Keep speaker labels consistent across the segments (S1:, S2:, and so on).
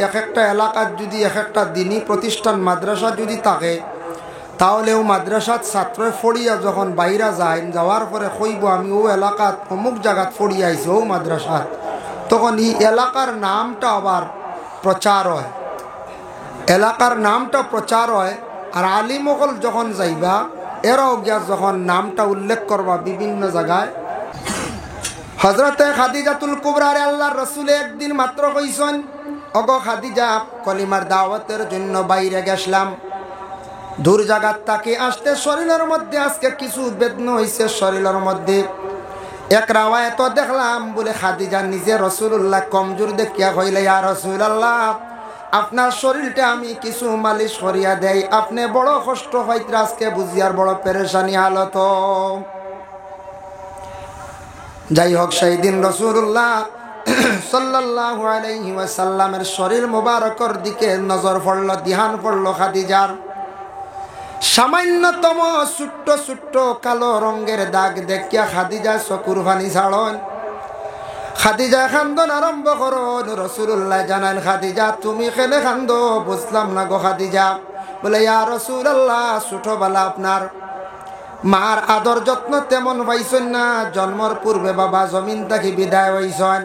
S1: এক একটা এলাকার যদি এক একটা দিনই প্রতিষ্ঠান মাদ্রাসা যদি থাকে, তাহলেও মাদ্রাসাত ছাত্র ফড়িয়া যখন বাইরা যায়, যাওয়ার পরে কইব আমি ও এলাকাত অমুক জায়গাত ফড়িয়া আইছি ও মাদ্রাসাত, তখন এই এলাকার নামটা আবার প্রচার হয়, এলাকার নামটা প্রচার হয়। আর আলিমকল যখন যাইবা এরাও গিয়া যখন নামটা উল্লেখ করবা বিভিন্ন জায়গায়। হজরতে খাদিজাতুল কুবরারে আল্লাহর রসুলে একদিন মাত্র কইছেন, ওগো খাদিজা, কলিমার দাওয়াতের জন্য বাইরে গেছলাম, দূর জায়গার তাকে আসতে শরীরের মধ্যে আজকে কিছু বেদনা হইছে শরীরের মধ্যে। এক রাওয়ায়াত দেখলাম বলে খাদিজা নিজে রসুল্লাহ কমজোর দেখিয়া কইলে, ইয়া রাসূলুল্লাহ, আপনার শরীরটা আমি কিছু মালিশ করিয়া দেই, আপনি বড় কষ্ট হইতে আজকে বুঝিয়ার বড় পেরেশানি হালত। যাই হোক, সেই দিন রাসূলুল্লাহ সাল্লাল্লাহু আলাইহি ওয়াসাল্লামের শরীর মোবারকর দিকে নজর পড়ল, ধ্যান পড়ল খাদিজার। সামান্যতম ছোট্ট ছোট্ট কালো রঙের দাগ দেখিয়া খাদিজা চকুর পানি ছাড়ন। খাদিজা খান্দন আরম্ভ করন। রাসূলুল্লাহ জানান, খাদিজা তুমি কেনে খান্দো? বুঝলাম না গো খাদিজা। বলে, ইয়া রাসূলুল্লাহ, ছোটবেলা আপনার মার আদর যত্ন তেমন পাইছেন না, জন্মর পূর্বে বাবা জমিন থেকে বিদায় হইছেন।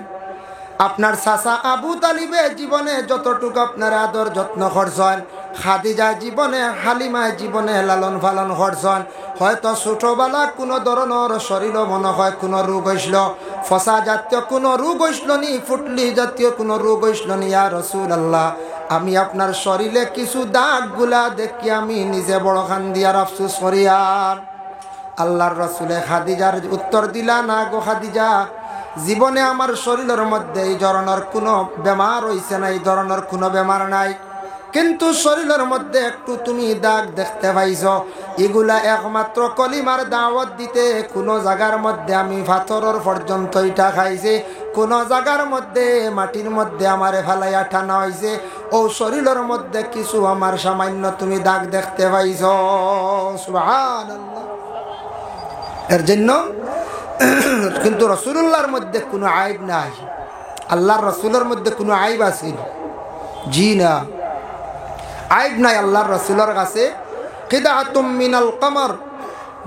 S1: আপনার চাচা আবু তালিবে জীবনে যতটুকু আপনার আদর যত্ন করছেন, খাদিজা জীবনে, হালিমায় জীবনে লালন পালন করছেন। হয়তো ছোটবেলা কোনো ধরনের শরীর মনে হয় কোনো রোগ হইছিল, ফসা জাতীয় কোনো রোগ হইছিল নি, ফুটলি জাতীয় কোনো রোগ হইছিল নি। ইয়া রাসূলুল্লাহ, আমি আপনার শরীরে কিছু দাগগুলা দেখি আমি নিজে বড় খান দিয়ার আফসোস করিয়ার। আল্লাহর রাসূলে খাদিজার উত্তর দিলা, না গো খাদিজা, জীবনে আমার শরীরের মধ্যে এই ধরনের কোনো বেমার হইছে না, এই ধরনের কোনো বেমার নাই, কিন্তু শরীরের মধ্যে একটু তুমি দাগ দেখতে পাইছ, এগুলা একমাত্র কলিমার দাওয়াত দিতে কোনো জায়গার মধ্যে আমি পাথরের পর্যন্ত ইটা খাইছে, কোনো জায়গার মধ্যে মাটির মধ্যে আমারে ফেলাইয়া টানা হয়েছে, ও শরীরের মধ্যে কিছু আমার সামান্য তুমি দাগ দেখতে পাইছ। সুবহানাল্লাহ। এর জন্য কিন্তু রাসূলুল্লাহর মধ্যে কোনো আইব নাই, আল্লাহর রাসূলের মধ্যে কোনো আইব আছে? জি না, আইব নাই আল্লাহর রাসূলের কাছে। কিদাতুম মিনাল কমর,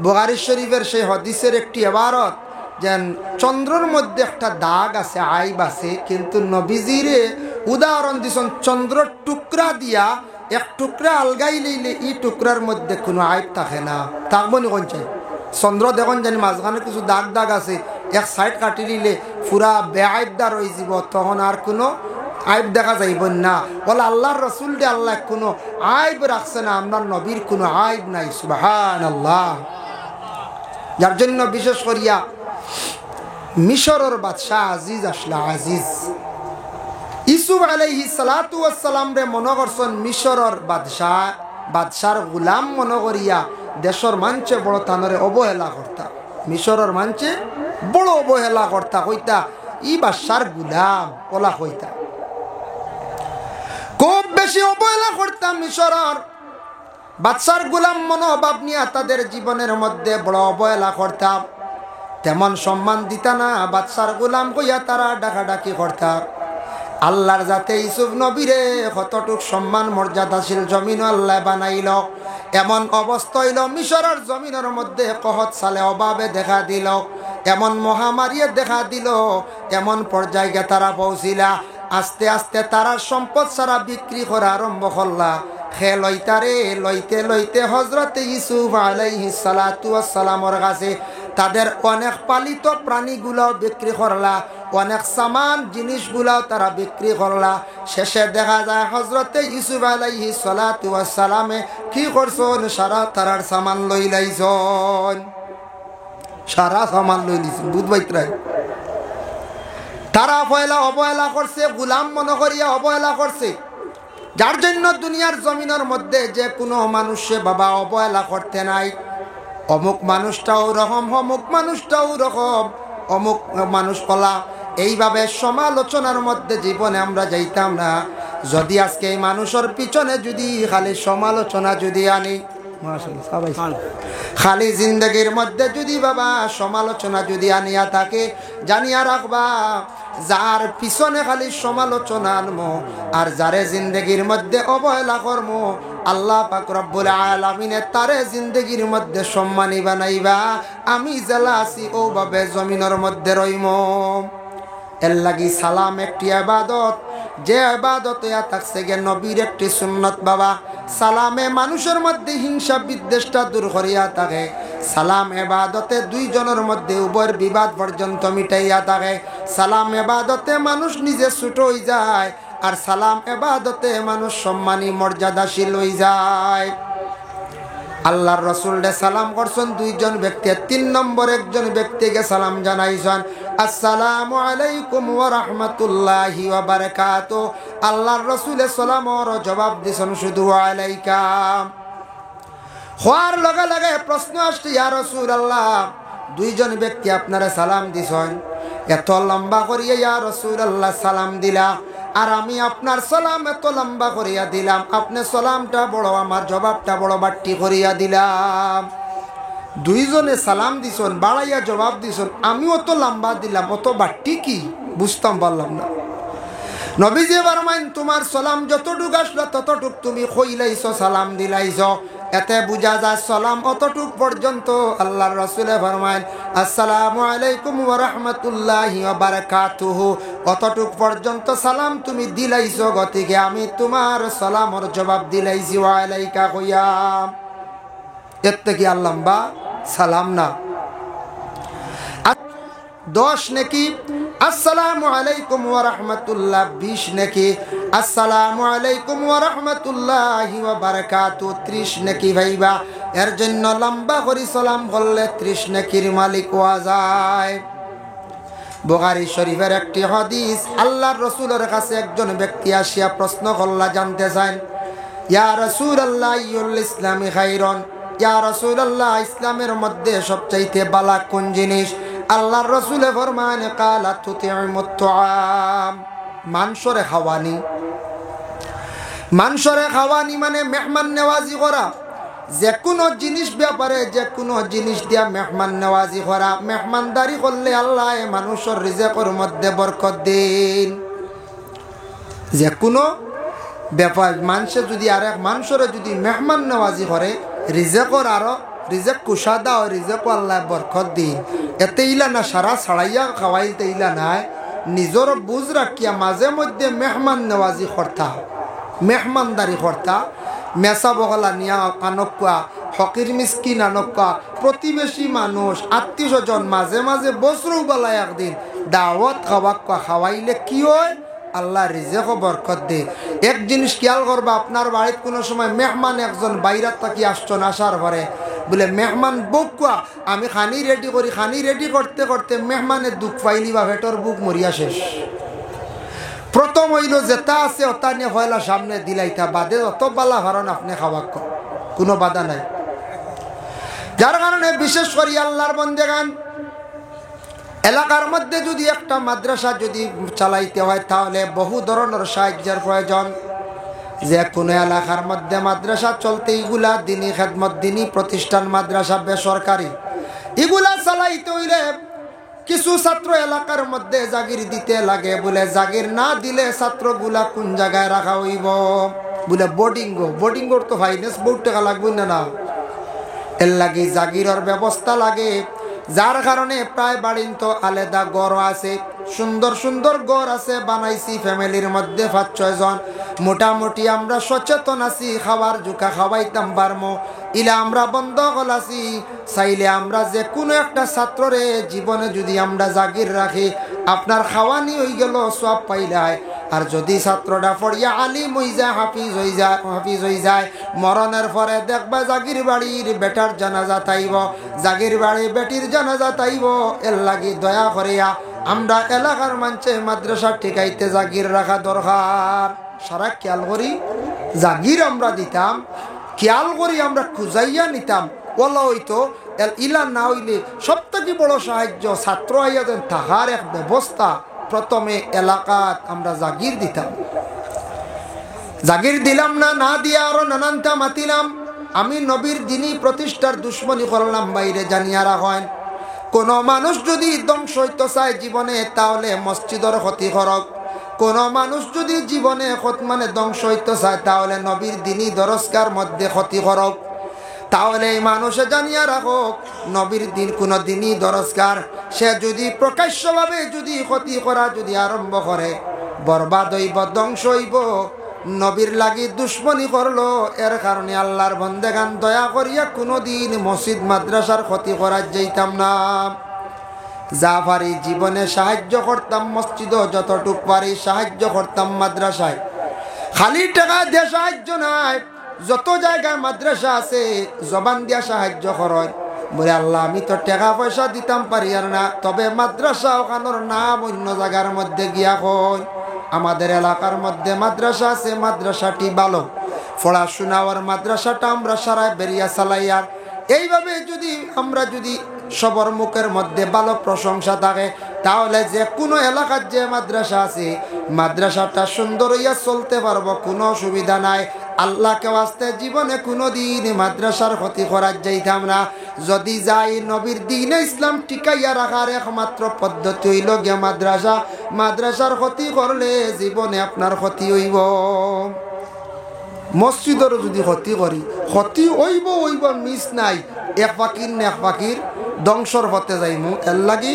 S1: বুখারী শরীফের সেই হাদিসের একটি ইবারত, যেন চন্দ্রের মধ্যে একটা দাগ আছে, আইব আছে, কিন্তু নবীজিরে উদাহরণ দিছেন চন্দ্রের টুকরা দিয়া, এক টুকরা আলগাই লইলে এই টুকরার মধ্যে কোনো আইব থাকে না। থাকবো নি কোন চাই? চন্দ্র দেখুন জানি মাঝখানে কিছু দাগ দাগ আছে, এক সাইড কাটি নিলে পুরা বেআইবদার হয়ে যাব, তখন আর কোনো আইব দেখা যাইব না। বলে আল্লাহর রাসূল দে আল্লাহ কোনো আইব রাখছে না, আপনার নবীর কোনো আইব নাই। সুবহানাল্লাহ। যার জন্য বিশেষ করিয়া মিশরের বাদশাহ আজিজ আসলা, আজিজ ইউসুফ আলাইহিস সালাতু ওয়াস সালাম রে মনে করছেন মিশরের বাদশার গোলাম মনে করিয়া দেশের মানছে বড় তানরে অবহেলা করতা, মিশরের মানছে বড় অবহেলা করতা, কইতা ই বাদশার গোলাম ওলা কইতা, খুব বেশি অবহেলা করতাম। মিশরের বাদশার গোলাম মনোভাব নিয়ে তাদের জীবনের মধ্যে বড় অবহেলা করতাম, তেমন সম্মান দিতা না, বাদশার গোলাম কইয়া তারা ডাকাডাকি করতাম। আল্লাহর যাতে ইউসুফ নবীরে কতটুক সম্মান মর্যাদাশীল জমিন আল্লাহ বানাইল, এমন অবস্থা হইল মিশরের জমিনের মধ্যে কহত সালে অভাবে দেখা দিল, এমন মহামারীয়ে দেখা দিল, এমন পর্যায়ে তারা পৌঁছিলা। আস্তে আস্তে তারা সম্পদ সারা বিক্রি করা আরম্ভ করলা। লইতারে লইতে লইতে হজরতে ইউসুফ আলাইহিস সালাতু ওয়াস সালামের কাছে তাদের অনেক পালিত প্রাণীগুলো বিক্রি করলা, অনেক সামান জিনিসগুলো তারা বিক্রি করলা। শেষে দেখা যায় হজরতে ইউসুফ আলাইহিস সালাতু ওয়াস সালামে কি করছেন, সারা তারার সামান লই লাইছেন, সারা সামান লই লিছেন। বুঝবাইত্রাই তারা অবহেলা করছে, গোলাম মনে করিয়া অবহেলা করছে। যার জন্য দুনিয়ার জমিনের মধ্যে যে কোনো মানুষে বাবা অবহেলা করতে নাই, অমুক মানুষটাও রকম, অমুক মানুষটাও রকম, অমুক মানুষ কলা, এইভাবে সমালোচনার মধ্যে জীবনে আমরা যাইতাম না। যদি আজকে এই মানুষের পিছনে যদি খালি সমালোচনা যদি আনি, খালি জিন্দগির মধ্যে যদি বাবা সমালোচনা যদি আনিয়া থাকে, জানিয়া রাখবা যার পিছনে খালি সমালোচনা আনমো আর যারে জিন্দগির মধ্যে অবহেলা করমো, আল্লাহ পাক রব্বুল আলামিনে তারে জিন্দগির মধ্যে সম্মানী বানাইবা। আমি জেলা আছি ও ভাবে জমিনের মধ্যে রইম। এর লাগি সালাম একটি ইবাদত, যে ইবাদত থাকছে গে নবীর একটি সুন্নত বাবা। সালামে মানুষের মধ্যে হিংসা বিদ্বেষটা দূর করিয়া থাকে। সালাম ইবাদতে দুইজনের মধ্যে উভয়ের বিবাদ পর্যন্ত মিটাইয়া থাকে। সালাম ইবাদতে মানুষ নিজে ছোট হয়ে যায়, আর সালাম ইবাদতে মানুষ সম্মানী মর্যাদাশীল হয়ে যায়। আল্লাহর রাসূল সালাম করছেন দুইজন ব্যক্তি, 3 নম্বর একজন ব্যক্তিকে সালাম জানাইছেন, আসসালামু আলাইকুম ওয়া রাহমাতুল্লাহি ওয়া বারাকাতুহু। আল্লাহর রাসূলের সালামের জবাব দিছেন শুধু আলাইকা। হওয়ার লগে লগে প্রশ্ন আসছে, ইয়া রাসূলুল্লাহ, দুইজন ব্যক্তি আপনারা সালাম দিছেন, এত লম্বা করিয়া ইয়া রাসূলুল্লাহ সালাম দিলা, আর আমি আপনার সালাম এত লম্বা করিয়া দিলাম, আপনি সালামটা বড় আমার জবাবটা বড় বাট্টি করিয়া দিলাম। দুইজনে সালাম দিছেন, বাড়াইয়া জবাব দিছেন, আমি অত লম্বা দিলাম, অত বাট্টি কি বুঝতাম পারলাম না। নবীজি ফরমাইন, তোমার সালাম যতটুক আসলো ততটুক তুমি কইলাইছো, সালাম দিলাইছো, এতে বুঝা যায় সালাম অতটুক পর্যন্ত। আল্লাহর রাসূলে ফরমাইন, আসসালামু আলাইকুম ওয়া রাহমাতুল্লাহি ওয়া বারাকাতুহু, অতটুক পর্যন্ত সালাম তুমি দিলাইছো, গতিকে আমি তোমার সালামের জবাব দিলাইছি ওয়া আলাইকা কইয়া। এর থেকে আর লম্বা সালাম না। 10 নাকি আসসালামু আলাইকুম ওয়া রাহমাতুল্লাহ, 20 নাকি আসসালামু আলাইকুম ওয়া রাহমাতুল্লাহি ওয়া বারাকাতুহু, 30 নাকি ভাইবা। এর জন্য লম্বা করে সালাম করলে 30 নাকির মালিক হওয়া যায়। বুখারী শরীফের একটি হাদিস, আল্লাহর রাসূলের কাছে একজন ব্যক্তি আসিয়া প্রশ্ন করলা, জানতে চান, ইয়া রাসূলুল্লাহ আইয়ুল ইসলামি খায়রুন, ইয়া রাসূলুল্লাহ ইসলামের মধ্যে সবচাইতে ভালো কোন জিনিস? আল্লাহর রাসূলে ফরমান, কালা তুতিমুত তুআম, মাংসরে খাওয়ানি। মাংসরে খাওয়ানি মানে মেহমান নেওয়াজি করা, যে কোনো জিনিস ব্যাপারে যে কোনো জিনিস দিয়া মেহমান নেওয়াজি করা। মেহমানদারি করলে আল্লাহ মানুষের রিজেকের মধ্যে বরকত দেন। যে কোনো ব্যাপার মানুষে যদি আর এক মানুষরে যদি মেহমান নেওয়াজি করে, রিজেকর আরো রিজেক কুশাদা ও রিজেক আল্লাহ বরকত দিন। এতে ইলা না সারা ছাড়াইয়া খাওয়াইতে ইলা নাই, নিজের বুঝ রাখিয়া মাঝে মধ্যে মেহমান নেওয়াজি করতা, মেহমানদারি করতা। মেসা বগলা নিয়া আনকা, ফকির মিসকিন আনকা, প্রতিবেশী মানুষ আত্মীয় স্বজন মাঝে মাঝে বছরও বেলা একদিন দাওয়াত খাওয়াইলে কি হয়? আল্লাহ রিজেক বরকত দে। এক জিনিস খেয়াল করবা, আপনার বাড়িতে কোনো সময় মেহমান একজন বাইরাত থাকি আসছেন, আসার পরে বলে মেহমান বকুয়া আমি খানি রেডি করি, খানি রেডি করতে করতে মেহমানের দুঃখ পাইলি বা ভেটর বুক মরিয়া শেষ। প্রথম হইল যেটা আছে ওটা নিয়ে হয়লা সামনে দিলাইতা, বাদে অত বালা ভারণ আপনি খাওয়া কোনো বাধা নাই। যার কারণে বিশেষ করি আল্লাহর বন্দেগান, এলাকার মধ্যে যদি একটা মাদ্রাসা যদি চালাইতে হয় তাহলে বহু ধরনের সাহায্যের প্রয়োজন। যে কোনো এলাকার মধ্যে মাদ্রাসা চলতে এগুলা দিনী খেদমত, দিনী প্রতিষ্ঠান, মাদ্রাসা বেসরকারি, এগুলা চালাইতে হইলে কিছু ছাত্র এলাকার মধ্যে জাগির দিতে লাগে। বলে জাগির না দিলে ছাত্রগুলা কোন জায়গায় রাখা হইব? বলে বোর্ডিংর তো ফাইন্যান্স বহুত টাকা লাগবে না, এর লাগে জাগিরের ব্যবস্থা লাগে। যার কারণে প্রায় বাড়িন তো আলাদা গড় আছে, সুন্দর সুন্দর গড় আছে বানাইছি ফ্যামিলির মধ্যে 5-6 জন। মোটামুটি আমরা সচেতন আছি, খাবার জুকা খাওয়াইতাম পারমো ইলা আমরা বন্ধ গলাছি। চাইলে আমরা যে কোনো একটা ছাত্ররে জীবনে যদি আমরা জাগির রাখি, আপনার খাওয়ানি হয়ে গেল, সব পাইলাই। আর যদি ছাত্রটা পড়িয়া আলিম হয়ে যায়, হাফিজ হয়ে যায়, মরণের পরে দেখবা জাগির বাড়ির বেটার জানাজা তাইব, জাগির বাড়ির বেটির জানাজা তাইব। এর লাগি দয়া করিয়া আমরা এলাকার মানুষে মাদ্রাসা টিকাইতে জাগির রাখা দরকার। সারা খেয়াল করি জাগির আমরা দিতাম, খেয়াল করি আমরা খুঁজাইয়া নিতাম। ওলা হইতো ইলা না হইলে সব থেকে বড় সাহায্য ছাত্র আইয়া দেন থাকার এক ব্যবস্থা। প্রথমে এলাকাত আমরা জাগির দিতাম, জাগির দিলাম না, না দিয়া আরো নানানটা মাতিলাম। আমি নবীর দিনই প্রতিষ্ঠার দুশ্মনী করলাম, বাইরে জানিয়া রাখেন কোন মানুষ যদি ধ্বংস হইতে চায় জীবনে, তাহলে মসজিদের ক্ষতি করক। কোন মানুষ যদি জীবনে মানে ধ্বংস হইতে চায়, তাহলে নবীর দিনই দরজগার মধ্যে ক্ষতি করক। তাহলে এই মানুষে জানিয়া রাখো, নবীর দিন কোনো দিনই দরজগার, সে যদি প্রকাশ্যভাবে যদি ক্ষতি করা যদি আরম্ভ করে, বরবাদ হইব, ধ্বংস হইব। নবীর লাগি দুশ্মনী করলো, এর কারণে আল্লাহর বন্দেগান দয়া করিয়া কোনোদিন মসজিদ মাদ্রাসার ক্ষতি করার যাইতাম না। যা পারি জীবনে সাহায্য করতাম মসজিদও, যতটুক পারি সাহায্য করতাম মাদ্রাসায়। খালি টাকা দিয়ে সাহায্য নাই, যত জায়গায় মাদ্রাসা আছে জবান দিয়া সাহায্য করেন। বলে আল্লাহ আমি তো টাকা পয়সা দিতাম পারি আর না, তবে মাদ্রাসা ওখানোর নাম অন্য জায়গার মধ্যে গিয়া কই। আমাদের এলাকার মধ্যে মাদ্রাসা আছে, মাদ্রাসাটি ভালো, পড়াশোনা আর মাদ্রাসাটা আমরা সারায় বেরিয়া চালাইয়ার। এইভাবে যদি আমরা যদি সবার মুখের মধ্যে ভালো প্রশংসা থাকে, তাহলে যে কোনো এলাকার যে মাদ্রাসা আছে মাদ্রাসাটা সুন্দর হইয়া চলতে পারবো, কোনো অসুবিধা নাই। আল্লাহকে ওয়াস্তে জীবনে কোনো দিন মাদ্রাসার ক্ষতি করার যাইতাম না। যদি যাই নবীর দ্বীনে ইসলাম টিকাইয়া রাখার একমাত্র পদ্ধতি হইল গিয়া মাদ্রাসা। মাদ্রাসার ক্ষতি করলে জীবনে আপনার ক্ষতি হইব। মসজিদেরও যদি ক্ষতি করি, ক্ষতি হইব হইব, মিস নাই। এক পাখির না এক পাখির ধ্বংসর হতে যাইমু। এর লাগি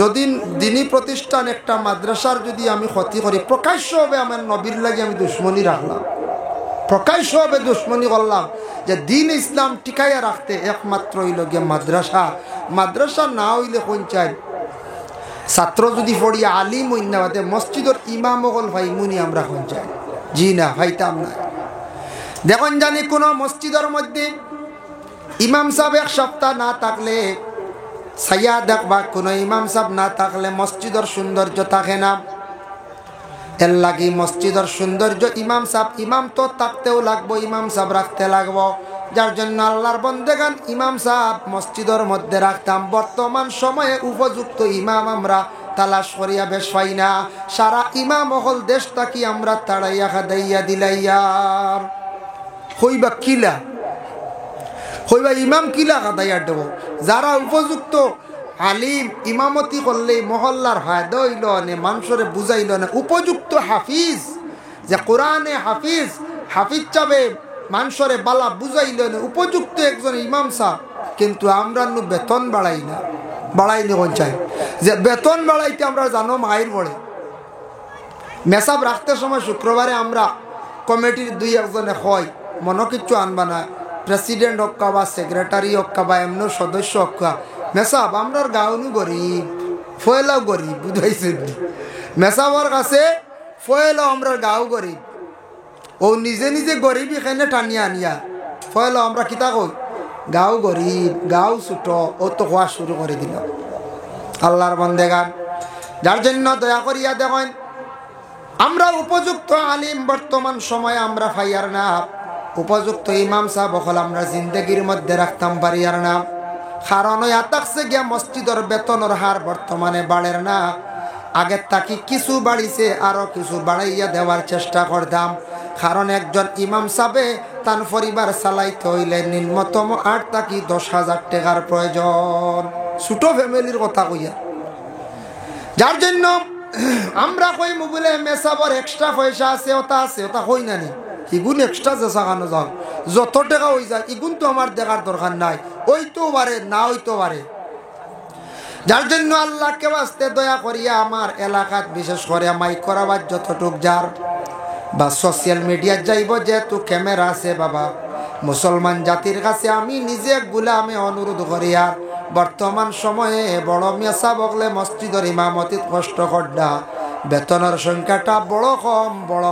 S1: যদি দিনী প্রতিষ্ঠান একটা মাদ্রাসার যদি আমি ক্ষতি করি, প্রকাশ্যভাবে আমার নবীর লাগে আমি দুশ্মনী রাখলাম, প্রকাশ্যভাবে দুশ্মনী করলাম। যে দিন ইসলাম টিকাইয়া রাখতে একমাত্র হইল গিয়ে মাদ্রাসা। মাদ্রাসা না হইলে কোন চাই ছাত্র যদি পড়িয়া আলিম হইনাবাদে মসজিদের ইমাম হল ভাইমুনি আমরা কোন চাই? জি না, ভাইতাম না। দেখুন জানি কোন মসজিদের মধ্যে ইমাম সাহেব এক সপ্তাহ না থাকলে, ছাইয়া দেখবা কোনো ইমাম সাহেব না থাকলে মসজিদের সৌন্দর্য থাকে না। এর লাগি মসজিদের সৌন্দর্য ইমাম সাহেব, ইমাম তো থাকতেও লাগবো, ইমাম সাহেব রাখতে লাগবো। যার জন্য আল্লাহর বন্দেগান ইমাম সাহেব মসজিদের মধ্যে রাখতাম। বর্তমান সময়ে উপযুক্ত ইমাম আমরা তালাশ করিয়া বেশ পাই না। সারা ইমাম হল দেশ থাকি আমরা তাড়াইয়া খাদাইয়া দিলাইয়ার হইবা কিলা, হইবা ইমাম কিলা খাদাইয়া দেব। যারা উপযুক্ত আলিম ইমামতি করলে মহল্লার ফায়দা হইল নে, মানুষরে বুঝাইল না। উপযুক্ত হাফিজ, যে কোরআনে হাফিজ, হাফিজ চাবে মানুষরে বালা বুঝাইল না, উপযুক্ত একজন ইমাম সাহ। কিন্তু আমরা বেতন বাড়াই না, বাড়াইলে কোন চাই যে বেতন বাড়াইতে আমরা জানো মায়ের পড়ে। মেসাব রাখতে সময় শুক্রবারে আমরা কমিটির দুই একজনে হয় মনে কিচ্ছু আনবা না, প্রেসিডেন্ট হক্কা বা সেক্রেটারি হক্কা বা এমন সদস্য হক্কা, মেসাব আমরার গাঁওনু গরিব, ফয়েলাও গরিব, বুঝাইছে মেসাবর কাছে ফয়েলাও আমরার গাঁও গরিব। ও নিজে নিজে গরিব এখানে টানিয়া আনিয়া ফয়েলাও আমরা কিতা কই গাঁও গরিব, গাঁও ছোট, ও তো হওয়া শুরু করে দিল। আল্লাহর বন্দেগান, যার জন্য দয়া করিয়া দেখেন আমরা উপযুক্ত আলিম বর্তমান সময়ে আমরা ফাইয়ার না, উপযুক্ত ইমাম সাহেব হল আমরা জিন্দগির মধ্যে রাখতাম পারি আর না। কারণ ওই আতাকছে গিয়া মসজিদের বেতনের হার বর্তমানে বাড়ের না, আগের তাকি কিছু বাড়িছে, আরো কিছু বাড়াইয়া দেওয়ার চেষ্টা করতাম। কারণ একজন ইমাম সাহেবে তার পরিবার চালাইতে হইলে নিম্নতম 8 থেকে 10,000 টাকার প্রয়োজন, ছোট ফ্যামিলির কথা কইয়া। যার জন্য আমরা কই মোবাইলে মেসাবর এক্সট্রা পয়সা আছে, ওটা আছে, ওটা কই না নি, ইগুন এক্সট্রা যে সাকানো যাও যত টাকা হয়ে যায় ইগুন তো আমার দেখার দরকার নাই, ওইতেও পারে না হইতেও পারে। যার জন্য আল্লাহকে বাস্তে দয়া করিয়া আমার এলাকাত বিশেষ করে মাইক করাবার যতটুক যার বা সোশ্যাল মিডিয়ায় যাইব, যেহেতু ক্যামেরা আছে বাবা, মুসলমান জাতির কাছে আমি নিজে গুলামে অনুরোধ করি। আর বর্তমান সময়ে বড় মেসা বকলে মসজিদের ইমামতিত কষ্ট করডা, বেতনের সংখ্যাটা বড়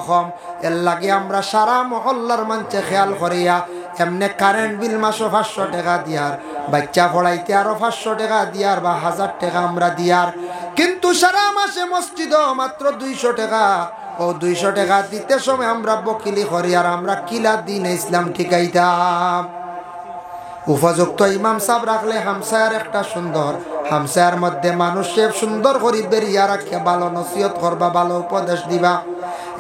S1: কম। এর লাগে আমরা সারা মহল্লার মানছে খেয়াল করিয়া এমনি কারেন্ট বিল মাসও 500 টাকা দিয়ার, বাচ্চা পড়াইতে আরো 500 টাকা দিয়ার বা 1000 টাকা আমরা দিয়ার। কিন্তু সারা মাসে মসজিদ মাত্র 200 টাকা, ও 200 টাকা দিতে সময় আমরা বকিলি করি। আর আমরা কিলা দিন ইসলাম ঠিকাইতাম। উপযুক্ত ইমাম সাহেব রাখলে হামসায়ার একটা সুন্দর, হামসায়ার মধ্যে মানুষের সুন্দর করি বেরিয়া রাখে, ভালো নসিহত করবা, ভালো উপদেশ দিবা।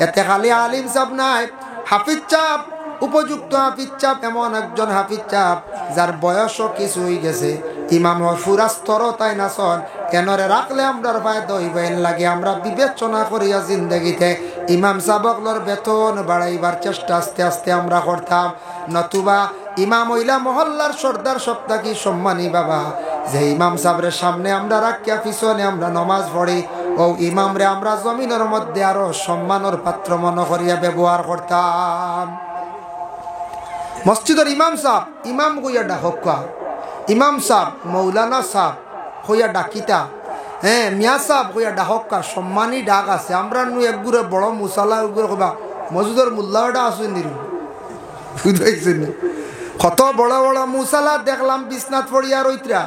S1: এতে খালি আলিম সাহেব নাই, হাফিজ সাহেব উপযুক্ত হাফিজ চাপ এমন একজন হাফিজ চাপ যার বয়সও কিছু হয়ে গেছে, ইমাম ফুরাস্তর তাই না সন কেনরে রাখলে আমরা ফায়দা হইবেন লাগে আমরা বিবেচনা করিয়া জিন্দগিতে ইমাম সাবকলর বেতন বাড়াইবার চেষ্টা আস্তে আস্তে আমরা করতাম। নতুবা ইমাম হইলা মহল্লার সর্দার সপ্তাহ কি সম্মানী বাবা, যে ইমাম সাহেবের সামনে আমরা রাখিয়া পিছনে আমরা নমাজ পড়ি, ও ইমামরে আমরা জমিনের মধ্যে আরো সম্মানের পাত্র মনে করিয়া ব্যবহার করতাম। মসজিদের ইমাম সাহেব ইমাম কইয়া ডাকা, ইমাম সাহেব মৌলানা সাহেব হইয়া ডাকিতা, হ্যাঁ মিয়া সাহেব হইয়া ডাকা, সম্মানী ডাক আছে। আমরা নু একগুড়ে বড় মুসালা উপরে কবা মসজিদের মোল্লাটা আসুন নিরু বুঝাইছেন, কত বড় বড় মুসালা দেখলাম বিছনাথ পড়িয়া রইত্রা,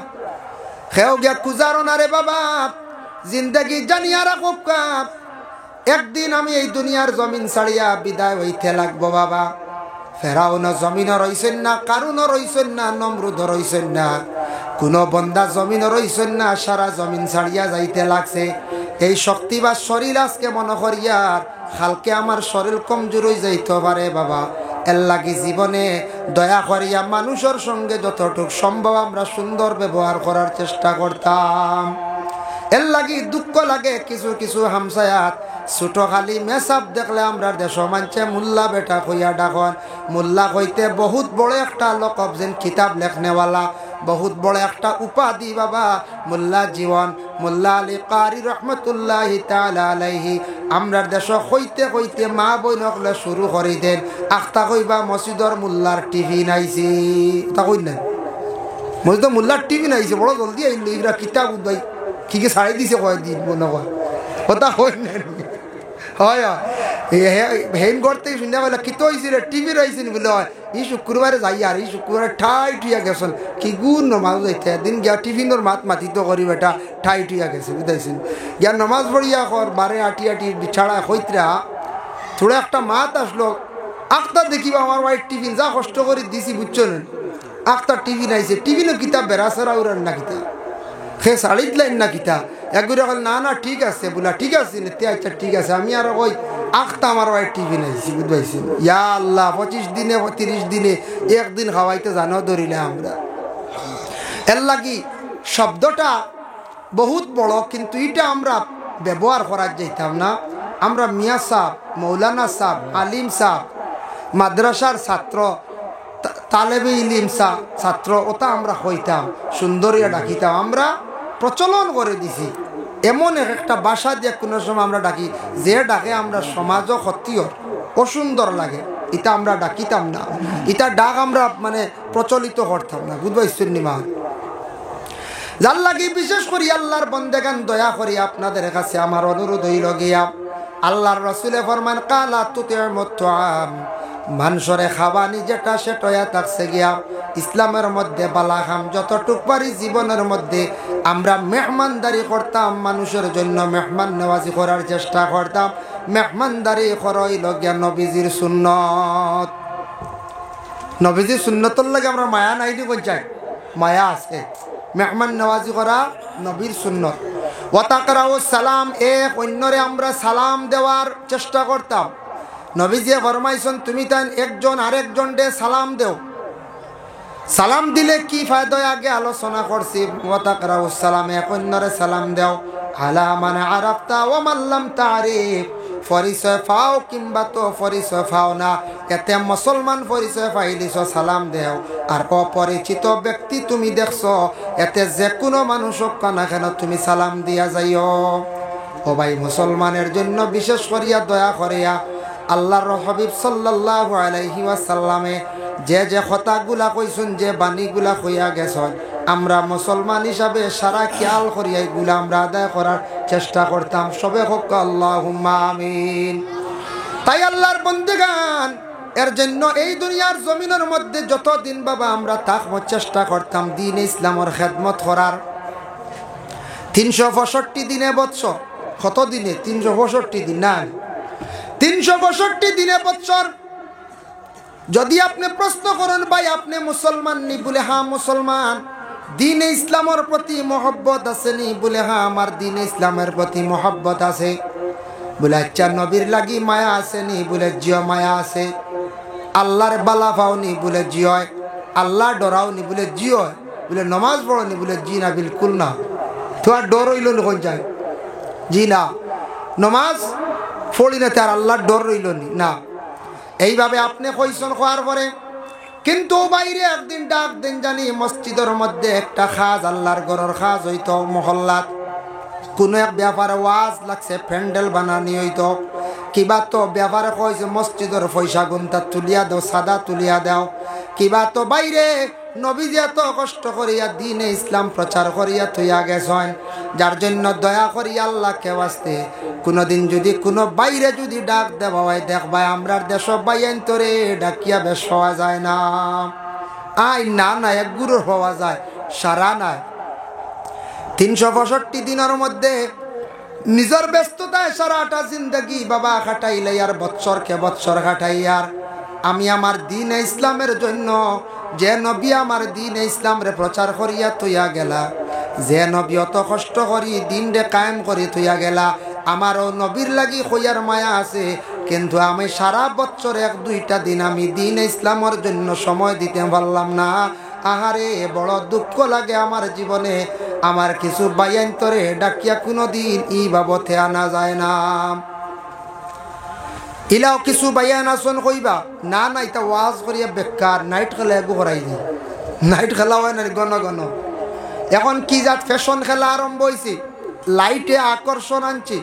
S1: খেও গিয়া কুজারো না রে বাবা, জিন্দগি জানিয়া রাখো। একদিন আমি এই দুনিয়ার জমিন ছাড়িয়া বিদায় হইতে লাগবো বাবা। ফেরাউন জমিন রইছেন না, কারুন রইছেন না, নমরুদ রইছেন না, কোন বন্দা জমিন রইছেন না, সারা জমিন ছাড়িয়া যাইতে লাগছে। এই শক্তি বা শরীর আজকে মনে করিয়ার কালকে আমার শরীর কমজোর হয়ে যাইতে পারে বাবা। এর লাগি জীবনে দয়া করিয়া মানুষের সঙ্গে যতটুকু সম্ভব আমরা সুন্দর ব্যবহার করার চেষ্টা করতাম। এর লাগি দুঃখ লাগে কিছু কিছু হামসায়াত ছোট খালি মেসাব দেখলে আমরা দেশ মানছে মোল্লা বেটা কইয়া ডাকন। মোল্লা কইতে বহুত বড় একটা লকব, যেন কিতাব লেখনেওয়ালা, বহুত বড় একটা উপাধি বাবা। মোল্লা জীবন মোল্লা আলী কারি রহমতুল্লাহি তাআলা আলাইহি আমরার দেশ কইতে কইতে মা বইন হকলে শুরু করি দেন আখতা কইবা মসজিদর মোল্লার টিভি নাইছি, তা কই না মসজিদ মোল্লার টিভি নাইছে, বড় জলদি আইল এগুলা কিতাব উদাই কি কি ছাড়ি দিছে কয়দিন মনে কয় কথা কই না হয় হেন করতে শুনে বলে কিতো হয়েছে রে টিভি রয়েছে বলে হয় ই শুক্রবারে যাই আর এই শুক্রবারে ঠাই টুইয়া গেছেন কি গুণ নমাজ যাইতে দিন গিয়া টিফিনের মাত মাতিত করি বেটা ঠাই টুইয়া গেছে বুঝাইছেন গিয়া নমাজ পড়িয়া কর বারে আটি আটি ছাড়া হইতরা থোড়া একটা মাত আসলো আখতার দেখিবা আমার ওয়াইট টিফিন যা কষ্ট করে দিছি বুঝছেন আখতার টিফিন আইছে টিফিনও কিতাব বেড়াছেরা উড়ান না কিতা সে শাড়িত লাইন না কিতা একগুড়ে কল না না ঠিক আছে বলা ঠিক আছে তে আচ্ছা ঠিক আছে আমি আর ওই আখতা আমার ওয়াইট টিফিন আইছি বুঝবাইছি ইয়া আল্লাহ 25 দিনে 30 দিনে একদিন খাওয়াইতে জানো ধরিলে আমরা এর লাগি শব্দটা বহুত বড় কিন্তু এটা আমরা ব্যবহার করার যাইতাম না। আমরা মিয়া সাহেব মৌলানা সাহেব আলিম সাহেব মাদ্রাসার ছাত্র তালেবে ইলিম ছাত্র ওটা আমরা হইতাম সুন্দরিয়া ডাকিতাম, আমরা প্রচলন করে দিছি। এমন একটা ভাষা দিয়ে কোনো সময় আমরা ডাকি যে ডাকে আমরা সমাজও ক্ষতিও অসুন্দর লাগে, এটা আমরা ডাকিতাম না, এটা ডাক আমরা মানে প্রচলিত করতাম না বুঝবাইছেন নি মা। যার লাগি বিশেষ করি আল্লাহর বন্দেগান দয়া করি আপনাদের কাছে আমার অনুরোধ হইল গিয়া আল্লাহর রাসূলে ফরমান কালা তুতির মুতআম মানুষরে খাবানি যেটা সেটা থাকছে গিয়া ইসলামের মধ্যে বালাহাম যতটুক পারি জীবনের মধ্যে আমরা মেহমানদারি করতাম, মানুষের জন্য মেহমান নেওয়াজি করার চেষ্টা করতাম। মেহমানদারি করইল গিয়া নবীজির সুন্নত, নবীজির সুন্নতর লাগে আমরা মায়া নাই দি কইছাই মায়া আছে। মেহমান নেওয়াজি করা নবীর সুন্নত। ওয়াতাকরাউ সালাম এক অন্যরে আমরা সালাম দেওয়ার চেষ্টা করতাম। নবীজি ফরমাইছেন তুমি তাই একজন আরেকজন ডে সালাম দেও, সালাম দিলে কি ফায়দা আগে আলোচনা করছি। ওয়াতাকরাউ সালাম এক অন্যরে সালাম দেও আলা মান আরাফতা ওয়া মান লাম তারিফ, পরিচয় পাও কিংবা তো পরিচয় পাও না, এতে মুসলমান পরিচয় পাইলিছ সালাম দেও। আর অপরিচিত ব্যক্তি তুমি দেখছো এতে যে কোনো মানুষক না কেন তুমি সালাম দিয়া যাইও। ও ভাই মুসলমানের জন্য বিশেষ করিয়া দয়া করিয়া আল্লাহর হাবিব সাল্লাল্লাহু আলাইহি ওয়াসাল্লামে যে যে কথাগুলা কইছেন যে বাণীগুলা কইয়া গেছেন আমরা মুসলমান হিসাবে সারা খেয়াল করিয়া এগুলা আমরা আদায় করার চেষ্টা করতাম। সবে হোক আল্লাহুম্মা আমিন। তাই আল্লাহর বন্দেগান এর জন্য এই দুনিয়ার জমিনের মধ্যে যতদিন বাবা আমরা থাকবো চেষ্টা করতাম দিন ইসলামের খেদমত করার। 365 দিনে বৎসর, কত দিনে 365 দিন না 365 দিনে বৎসর। যদি আপনি প্রশ্ন করেন ভাই আপনি মুসলমান নি বলে হ্যাঁ মুসলমান, দিন ইসলামের প্রতি মহব্বত আছে নি বলে হ্যাঁ আমার দিন ইসলামের প্রতি মহব্বত আছে। বলে আচ্ছা নবীর লাগি মায়া আছে নি বলে জিও মায়া আছে। আল্লাহর বালা পাওনি বলে জি হয়, আল্লাহ ডরাওনি বলে জি হয়, বলে নমাজ পড়নি বলে জি না, বিলকুল না। তো আর ডর হইল কোন যায়? জি না, নমাজ পড়ি না তার আল্লাহর ডর রইল না। এইভাবে আপনি কইসন হওয়ার পরে কিন্তু বাইরে একদিন ডাক দিন জানি মসজিদের মধ্যে একটা খাজ, আল্লাহর ঘরের খাজ হইতো মহল্লাত, কোনো এক ব্যাপারে ওয়াজ লাগছে, প্যান্ডেল বানানি হইতো, কিবা তো ব্যাপারে কইছে মসজিদের পয়সা গুনতা তুলিয়া দাও, সাদা তুলিয়া দাও, কিবা তো বাইরে নবীজি এত কষ্ট করিয়া দিনে ইসলাম প্রচার করিয়া থইয়া গেছেন, যার জন্য দয়া করিয়া আল্লাহকে বাঁচতে কোনোদিন যদি কোনো বাইরে যদি ডাক দেওয়া হয়, দেখবাই আমরার দেশ বাইন তোরে ডাকিয়া বেশ হওয়া যায় না। আই না না এক গুরুর হওয়া যায়, সারা নাই 365 দিনের মধ্যে নিজের ব্যস্ততায় সারাটা জিন্দগি বাবা খাটাইলে আর বৎসরকে বৎসর খাটাইয়ার আমি আমার দ্বীন ইসলামের জন্য যে নবী আমার দ্বীন ইসলামরে প্রচার করিয়া তুইয়া গেলা, যে নবী অত কষ্ট করি দিন রে কায়েম করি তুইয়া গেলা, আমারও নবীর লাগি হইয়ার মায়া আছে, কিন্তু আমি সারা বছর 1-2টা দিন আমি দ্বীন ইসলামের জন্য সময় দিতে পারলাম না। আহারে বড় দুঃখ লাগে আমার জীবনে, আমার কিছু বাইয়ান্তরে ডাকিয়া কোনো দিন ই বাবতে আনা যায় না। ইলাও কিছু বাইয়ান আসন কইবা না না, এটা ওয়াজ করিয়া বেকার, নাইট খেলা এগু করাই দিই, নাইট খেলা হয় না ঘন ঘন। এখন কি জাত ফ্যাশন খেলা আরম্ভ হয়েছে, লাইটে আকর্ষণ আনছে।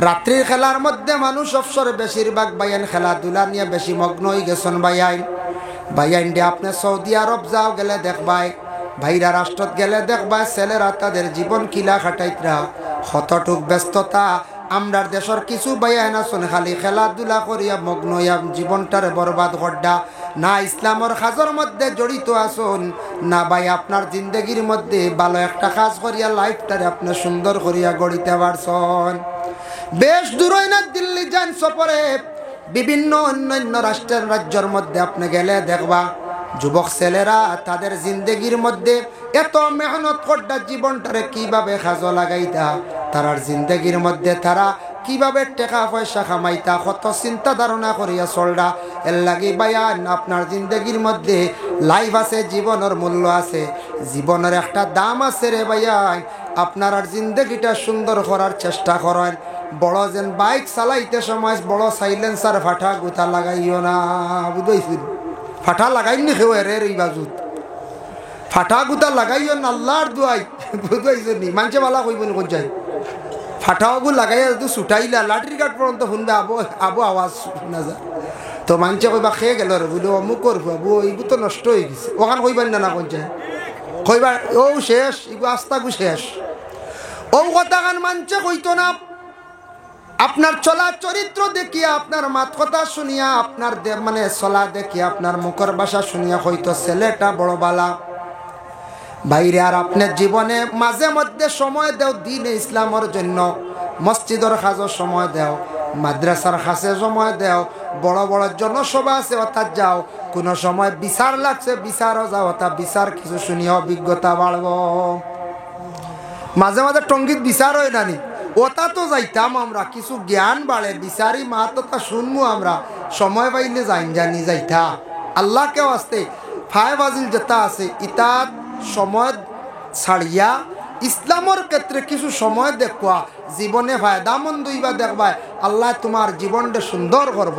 S1: রাত্রির খেলার মধ্যে মানুষ অবসর বেশিরভাগ বাইয়ান খেলাধুলা নিয়ে বেশি মগ্ন হয়ে গেছেন। বাইয়াইন দিয়ে আপনি সৌদি আরব যাও গেলে দেখবাই, ভাইরা রাষ্ট্রত গেলে দেখবাই ছেলেরা তাদের জীবন কিলা খাটাইতরা, কতটুক ব্যস্ততা। আমরার দেশের কিছু বাইয়ান আছেন খালি খেলাধুলা করিয়া মগ্ন হইয়া জীবনটারে বরবাদ করডা, না ইসলামের কাজের মধ্যে জড়িত আসুন, না ভাই আপনার জিন্দগির মধ্যে ভালো একটা কাজ করিয়া লাইফটারে আপনি সুন্দর করিয়া গড়িতে পারছেন। বেশ দূর না দিল্লি যান সফরে, বিভিন্ন অন্যান্য রাজ্যের মধ্যে আপনি গেলে দেখবা যুবক ছেলেরা তাদের জিন্দগির মধ্যে এত মেহনত করডা জীবনটারে কিভাবে কাজে লাগাইতা, তারার জিন্দগির মধ্যে তারা কিভাবে টাকা পয়সা কামাইতা কত চিন্তা ধারণা করিয়া চলডা। এর লাগি বায়ান আপনার জিন্দগির মধ্যে লাইফ আছে, জীবনের মূল্য আছে, জীবনের একটা দাম আছে রে ভাইয়ান। আপনার আর জিন্দগিটা সুন্দর করার চেষ্টা করেন। বড় যেন বাইক চালাইতে সময় বড় সাইলেন্সার ফাটা গুতা লাগাইও না, বুঝাইছিল ফাটা লাগাইনি খেয়ে রে এই বাজুত ফাটা গুতা লাগাইও না, আল্লাহর দুয়াই বুঝাইছো নি মানুষে বালা কইব নি কোন যাই ফাটাওগু লাগাইয়া যদি ছুটাইলা লাঠির কাঠ পর্যন্ত শুনবে আবো আবো আওয়াজ শোনা যায়, তো মানুষে কইবা খেয়ে গেল রে বুঝলো অমুকর বাবু এইগু তো নষ্ট হয়ে গেছে, ওখান কইবেন না না কোন যায় কইবা ও শেষ এগু আস্তাগু শেষ, ও কথা কান মানুষে কইতো না। আপনার চলা চরিত্র দেখিয়া, আপনার মাত কথা শুনিয়া, আপনার মানে চলা দেখিয়া, আপনার মুখের ভাষা শুনিয়া হয়তো ছেলেটা বড় বালা বাইরে। আর আপনার জীবনে মাঝে মধ্যে সময় দেও দ্বীনে ইসলামের জন্য, মসজিদের কাজের সময় দেও, মাদ্রাসার কাছে সময় দেও, বড় বড় জনসভা আছে অর্থাৎ যাও, কোনো সময় বিচার লাগছে বিচারও যাও, অর্থাৎ বিচার কিছু শুনিয়া অভিজ্ঞতা বাড়ব। মাঝে মাঝে টঙ্গিত বিচার হয় নানি, ওটা তো যাইতাম আমরা, কিছু জ্ঞান বাড়ে, বিচারি মা তো তা শুনবো আমরা, সময় পাইলে জানি যাইতা। আল্লাহকেও আসতে ফায় বাজিল যেটা আছে ইতাত সময় ছাড়িয়া ইসলামের ক্ষেত্রে কিছু সময় দেখবা, জীবনে ফায়দামন্দ হইবা দেখবা, আল্লাহ তোমার জীবনটা সুন্দর করব।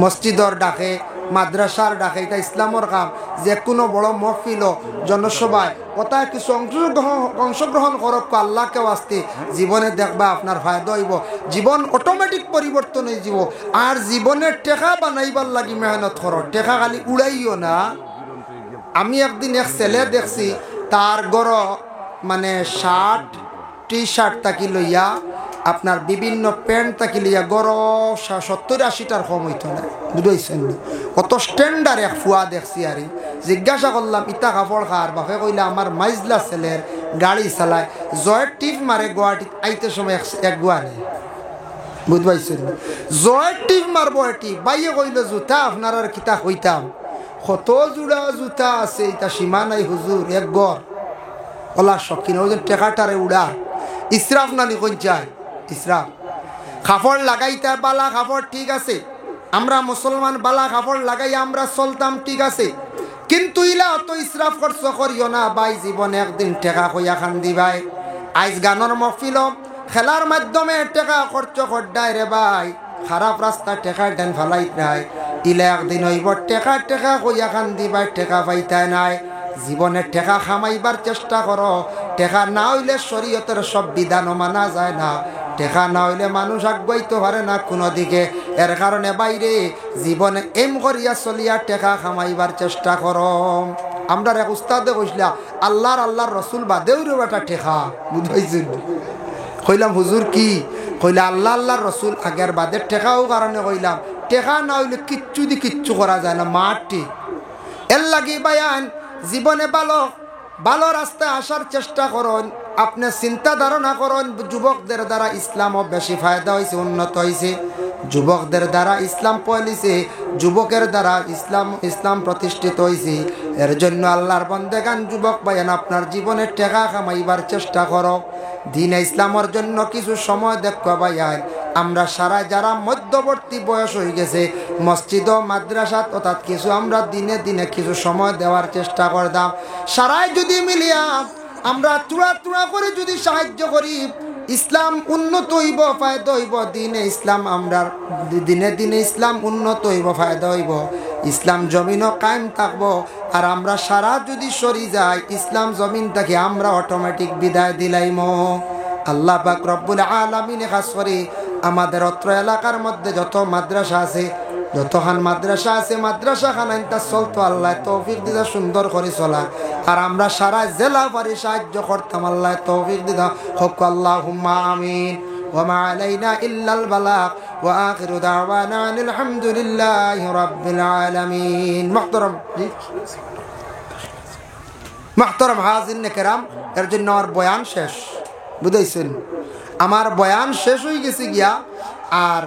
S1: মসজিদর ডাকে, মাদ্রাসার ডাকে, এটা ইসলামের কাম। যে কোনো বড় মহফিল জনসভায় কোথায় কিছু অংশগ্রহণ করক আল্লাহকেও আসতে, জীবনে দেখবা আপনার ফায়দা হইব, জীবন অটোমেটিক পরিবর্তন হয়ে যাব। আর জীবনের টেকা বানাইবার লাগি মেহনত করো, টেকা খালি উড়াইও না। আমি একদিন এক ছেলে দেখছি, তার গড় মানে শার্ট টি শার্ট তাকি লইয়া আপনার বিভিন্ন প্যান্ট তাকি লইয়া গড় 70-80টার কম হইতো না, বুঝাইছেন কত স্ট্যান্ডার্ড এক ফুয়া দেখছি। আর জিজ্ঞাসা করলাম ইটা কাপড় খার বাপে কইলে আমার মাইজলা ছেলের গাড়ি চালায়, জয়ের টিপ মারে গুয়াহাটিত আইতে সময় এক গুয়া নেই, বুঝবাইছেন জয়ের টিপ মারবো এটি বাইয়ে কইলে জুতা আপনার আর কিতা হইতাম, কত জোড়া জুতা আছে এটা সীমা নাই হুজুর, এক গড় ওলা শখিন ওই টেকাটারে উড়া ইসরাফ নানি কোন চায় ইসরাফ। কাপড় লাগাইতে বালা কাপড় ঠিক আছে, আমরা মুসলমান বালা কাপড় লাগাই আমরা চলতাম ঠিক আছে, কিন্তু ইলা অত ইসরাফ খরচ করিও না ভাই, জীবনে একদিন টেকা কইয়া খান দিবাই। আইজ গানের মহফিল খেলার মাধ্যমে টেকা খরচ করডাই রে ভাই, খারাপ রাস্তা টেকা দেন ফেলাই নাই, ইলা একদিন হইব টেকা টেকা কইয়া খান দিবাই, টেকা পাইতাই নাই। জীবনে টেকা খামাইবার চেষ্টা করো, টেকা না হইলে শরীয়তের সব বিধানও মানা যায় না, টেকা না হইলে মানুষ আগাইতে পারে না কোনো দিকে। এর কারণে বাইরে জীবনে এম করিয়া চলিয়া টেকা খামাইবার চেষ্টা করো। আমরা এক উস্তাদে কইসলা আল্লাহর রসুল বাদেও রে বেটা টেকা, বুঝাইছেন? কইলাম হুজুর কি? কইলা আল্লাহর রসুল আগের বাদের টেকাও কারণে কইলাম, টেকা না হইলে কিচ্ছু করা যায় না মাটি। এর লাগি বায়ান জীবনে ভালো রাস্তায় আসার চেষ্টা করুন। আপনি চিন্তা ধারণা করুন, যুবকদের দ্বারা ইসলামও বেশি ফায়দা হয়েছে, উন্নত হয়েছে। যুবকদের দ্বারা ইসলাম পয়লিছে, যুবকের দ্বারা ইসলাম প্রতিষ্ঠিত হয়েছে। এর জন্য আল্লাহর বন্দেগান যুবক ভাইয়ান আপনার জীবনে টেকা কামাইবার চেষ্টা করো। দ্বীনে ইসলামের জন্য কিছু সময় দেখো ভাইয়ান। আমরা সারা যারা মধ্যবর্তী বয়স হয়ে গেছে মসজিদ ও মাদ্রাসাত অর্থাৎ কিছু আমরা দিনে কিছু সময় দেওয়ার চেষ্টা করতাম। সারাই যদি মিলিয়া আমরা তুড়া করে যদি সাহায্য করি, ইসলাম উন্নত হইব, ফায়দা হইব। দিনে ইসলাম উন্নত হইব, ফায়দা হইব। ইসলাম জমিনও কায়েম থাকবো। আর আমরা সারা যদি সরি যাই ইসলাম জমিন থেকে আমরা অটোমেটিক বিদায় দিলাইম। আল্লাহ পাক রব্বুল আলামিন খাস করে আমাদের অত্র এলাকার মধ্যে যত মাদ্রাসা আছে, যতখান মাদ্রাসা আছে, মাদ্রাসা খানাইনটা চলতো আল্লাহ তৌফিক দিদা সুন্দর করে চলা। আর আমরা সারা জেলা পারি সাহায্য করতাম, আল্লাহ তৌফিক দিদা হক। আল্লাহুম্মা আমিন। ওয়া আলাইনা ইল্লাল বালাগ ওয়া আখিরু দাওয়ানা আলহামদুলিল্লাহি রাব্বিল আলামিন। মুহতারাম হাজিরিন কেরাম, এর জন্য আমার বয়ান শেষ, বুঝাইছেন? আমার বয়ান শেষ হয়ে গেছে গিয়া। আর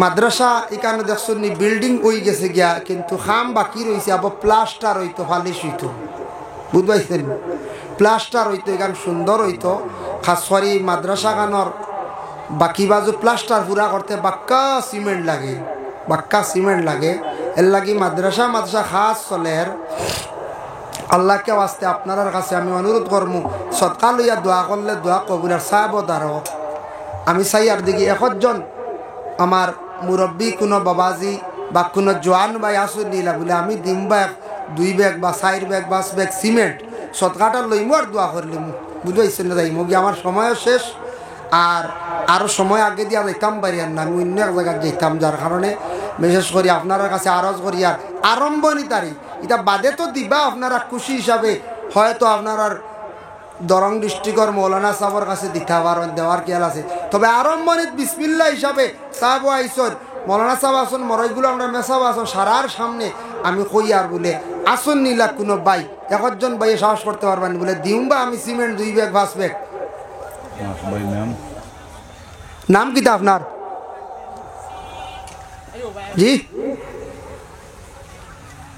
S1: মাদ্রাসা এখানে দেখছেন বিল্ডিং হয়ে গেছে গিয়া, কিন্তু খাম বাকি রয়েছে। আবার প্লাস্টার হইতো, ফালিশ হইতো, বুঝবাইছেন? প্লাস্টার হইতো, এখানে সুন্দর হইতো। খাস করে মাদ্রাসা খানোর বাকি বাজু প্লাস্টার পুরা করতে বাক্কা সিমেন্ট লাগে। এর লাগি মাদ্রাসা খাস চলের। আল্লাহকে ওয়াস্তে আপনার কাছে আমি অনুরোধ করবো, সৎকা লইয়া দোয়া করলে দোয়া কবুলের সাহেব দাঁড়ো। আমি চাই আর দেখি একজন আমার মুরব্বী কোনো বাবাজি বা কোনো জোয়ান ভাই আসুন নিলা বলে আমি দিম বা 2 ব্যাগ বা 4 ব্যাগ 5 ব্যাগ সিমেন্ট সৎকাটা লইমু আর দোয়া করলিমু, বুঝবাইছেন না? যাইমু গিয়ে আমার সময়ও শেষ। আর আরও সময় আগে দিয়া যাইতাম পারি আর না, আমি অন্য এক জায়গায় যেতাম। যার কারণে বিশেষ করে আপনার কাছে আরজ করি আর আরম্ভণী তারিখ এটা বাদে তো দিবা আপনারা খুশি হিসাবে, হয়তো আপনার দরং ডিস্ট্রিক্টর মৌলানা সাহেবের কাছে দিতে পারেন, দেওয়ার খেয়াল আছে। তবে আরম্ভণীত বিসমিল্লাহ হিসাবে সাহেব আইসন, মৌলানা সাহেব আসুন, মরইগুলো আমরা মেসাব আসুন সারার সামনে আমি কই আর বলে আসুন নিলা কোনো ভাই একজন ভাই সাহস করতে পারবেন বলে দিম বা আমি সিমেন্ট 2 ব্যাগ 5 ব্যাগ। নাম কিতা আপনার? জি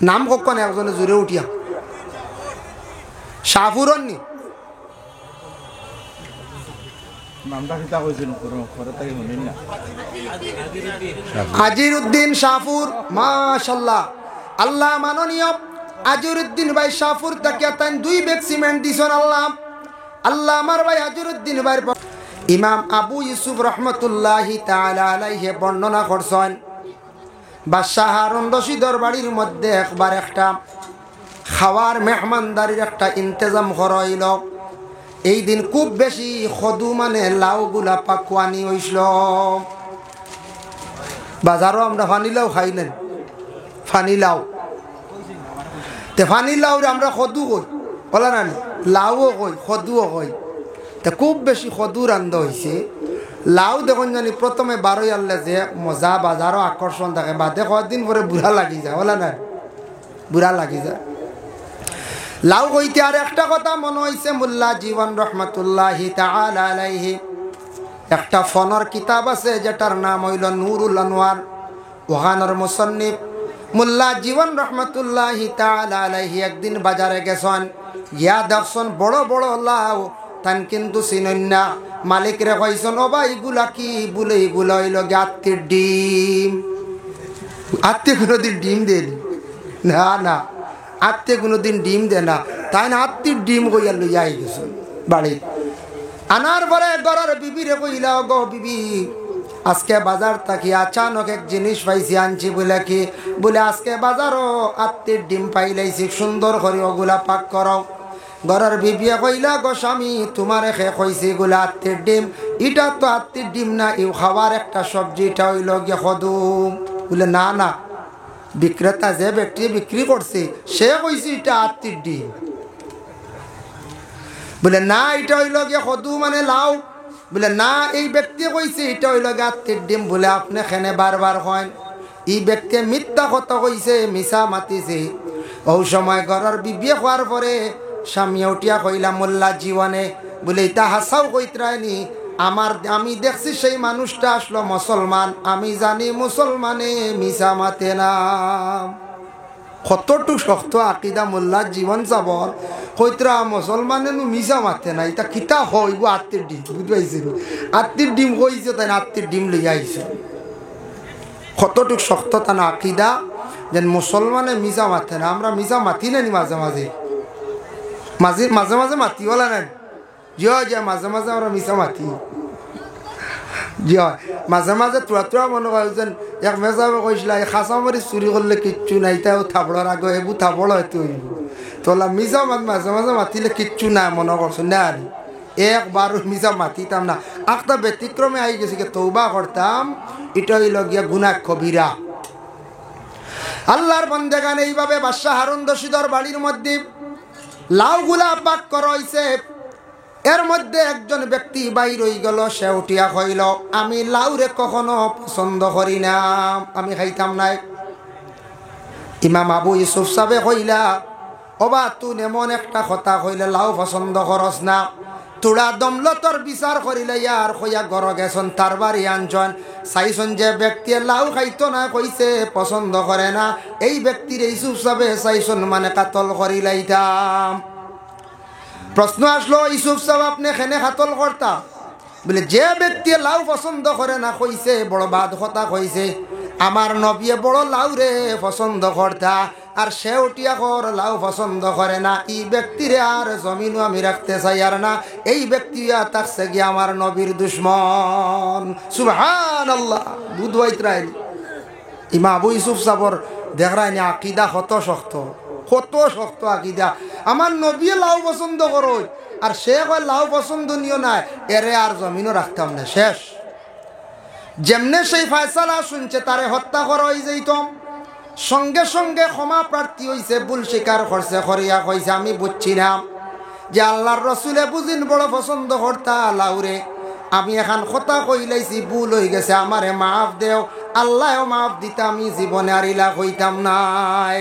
S1: নাম কখন একজনে জুড়ে উঠিয়া শাহপুরন নি আজিরউদ্দিন শাহপুর, মাশাআল্লাহ। আল্লাহ মাননীয় আজিরউদ্দিন ভাই শাহপুর তাকে তাই 2 ব্যাগ সিমেন্ট দিছেন। আল্লাহ আমার ভাই আজিরউদ্দিন ভাই ইমাম আবু ইউসুফ রহমতুল্লাহি তাআলা আলাইহি বর্ণনা করছেন, বাদশাহ হারুন রশিদর বাড়ির মধ্যে একবার একটা খাওয়ার মেহমানদারির একটা ইন্তজাম করা হইল। এই দিন খুব বেশি খদু মানে লাউ গুলা পাকুয়ানি হইছিল। বাজারও আমরা ফানি লাউ খাই নেন, ফানি লাউ আমরা খদু কই, বলা না লাউও কই খদুও কই। তা খুব বেশি খদু রান্ধা হয়েছে। লাউ দেখুন জানি প্রথমে 12 আনলে যে মজা বাজারও আকর্ষণ থাকে, বাদে কদিন পরে বুড়া লাগি যায়, বলা না বুড়া লাগি যায়। লাউ কইতে আর একটা কথা মনে হয়েছে, মোল্লা জীবন রহমতুল্লাহি তাআলা আলাইহি একটা ফোনের কিতাব আছে যেটার নাম হইল নুরুল আনওয়ার। ওখানের মুসন্নিফ মোল্লা জীবন রহমতুল্লাহি তাআলা আলাইহি একদিন বাজারে গেছেন, গিয়া দেখছেন বড় বড় লাউ, তান কিন্তু চিনন না। মালিক রে কইছেন ও ভাই এগুলা কি? বলে এগুলো হইল গাত্তির ডিম। আত্মীয় কোনোদিন ডিম দেন না, না আত্মীয় কোনোদিন ডিম দে না, তাই না আত্মীয় ডিম কইয়া লইয়া আই গেছে বাড়ি। আনার পরে ঘরের বিবিরে কইলা, গো বিবি আজকে বাজার থাকি আচানক এক জিনিস পাইছি, আনছি বলে কি, বলে আজকে বাজারও আত্মীয় ডিম পাইলাইছি, সুন্দর করে ওগুলা পাক করো। ঘরের বিবিয়ে কইলা, গো স্বামী তোমারে খে কইছি গুলা আত্মীয় ডিম, এটা তো আত্মীয় ডিম না, ইউ খাবার একটা সবজি, এটা হইল গিয়ে খদুম। বলে না না, বিক্রেতা যে ব্যক্তি বিক্রি করছে সে কইছে এটা আত্মীয় ডিম। বলে না এটা হইল গিয়ে খদু মানে লাউ। বলে না এই ব্যক্তি কইছে এটা হইল গিয়ে আত্মীয় ডিম। বলে আপনি খেনে বারবার হয়, এই ব্যক্তি মিথ্যা কথা কইছে, মিছা মাতিছে। ও সময় ঘরের বিবিয়ে হওয়ার পরে স্বামী উঠিয়া কইলা, মোল্লা জীবনে বলে এটা হাসাও কইতরায়নি, আমি দেখছি সেই মানুষটা আসলো মুসলমান, আমি জানি মুসলমানে মিছা মাতে না। কতটুক শক্ত আকিদা মোল্লার জীবন যাবর কইতরা মুসলমানে মিছা মাতে না, এটা কিতা হইব আত্মীয় ডিম, বুঝতে পাইছিল আত্মীয় ডিম কইছে, তাই আত্মীয় ডিম লইয়া আইছে। কতটুক শক্ত তা না আকিদা, যেন মুসলমানে মিছা মাতে না। আমরা মিছা মাতি নানি মাঝে মাঝে, মাঝে মাঝে মাতিওলা নেন যে মাঝে মাঝে আমরা মিছা মাতি, মাঝে মাঝে তোরা মনে করেন এক মেজাবে কইছিল খাঁচা মারি চুরি করলে কিচ্ছু নাই, তাই থাবড়ার আগে এবু থাবড় হয়তো হইব, তোলা মিছা মাঝে মাঝে মাতিলে কিচ্ছু নাই মনে করছো না। আর একবার মিছা মাতিতাম না, একটা ব্যতিক্রমে আই গেছে তৌবা করতাম, এটা হইল গিয়া গুনাহ কবিরা। আল্লাহর বান্দাগান এইভাবে বাদশা হারুন রশিদর বাড়ির মধ্যে লাউগুলা পাক করা হইছে। এর মধ্যে একজন ব্যক্তি বাইর হয়ে গেল, সে উঠিয়া কইল, আমি লাউরে কখনো পছন্দ করি না, আমি খাইতাম নাই। ইমাম আবু ইউসুফ সাহেব কইলা, ওবা তুই এমন একটা কথা কইলে লাউ পছন্দ করস না, তোরা দমলতর বিচার করিলে ইয়ার কইয়া গড় গেছন, তার বাড়ি আনছন, চাইছন যে ব্যক্তি লাউ খাইতো না, কইছে পছন্দ করে না, এই ব্যক্তির ইউসুফ সাহেব চাইছন মানে কাতল করিলাইতাম। প্রশ্ন আসলো, ইউসুফ সাহেব আপনি খেনে কাতল করতা? বলে যে ব্যক্তি লাউ পছন্দ করে না কইছে বড় বাদ কথা কইছে, আমার নবিয়ে বড় লাউ রে পছন্দ করতা, আর সে উঠিয়া কর লাউ পছন্দ করে না, এই ব্যক্তিরে আর জমিনও আমি রাখতে চাই আর না, এই ব্যক্তি থাকছে গিয়ে আমার নবীর দুশ্মন। সুবহানাল্লাহ। বুধবাইতরাইল ইমা আবু ইউসুফ সাবর দেখরাইনি আকিদা কত শক্ত, কত শক্ত আকিদা। আমার নবী লাউ পছন্দ করো, আর সে কয় লাউ পছন্দনীয় নাই, এরে আর জমিনও রাখতাম না, শেষ। যেমনে সেই ফয়সালা শুনছে তারে হত্যা করা হয়ে যাইতাম, সঙ্গে সঙ্গে ক্ষমা প্রার্থী হইছে, ভুল স্বীকার করছে, করিয়া কইছে আমি বুঝছি না যে আল্লাহর রসুলে বুঝিন বড় পছন্দ করতা লাউরে, আমি এখন কথা কইলাইছি, ভুল হয়ে গেছে, আমারে মাফ দেও। আল্লাহও মাফ দিতে আমি জীবনে আর ইলা হইতাম নাই।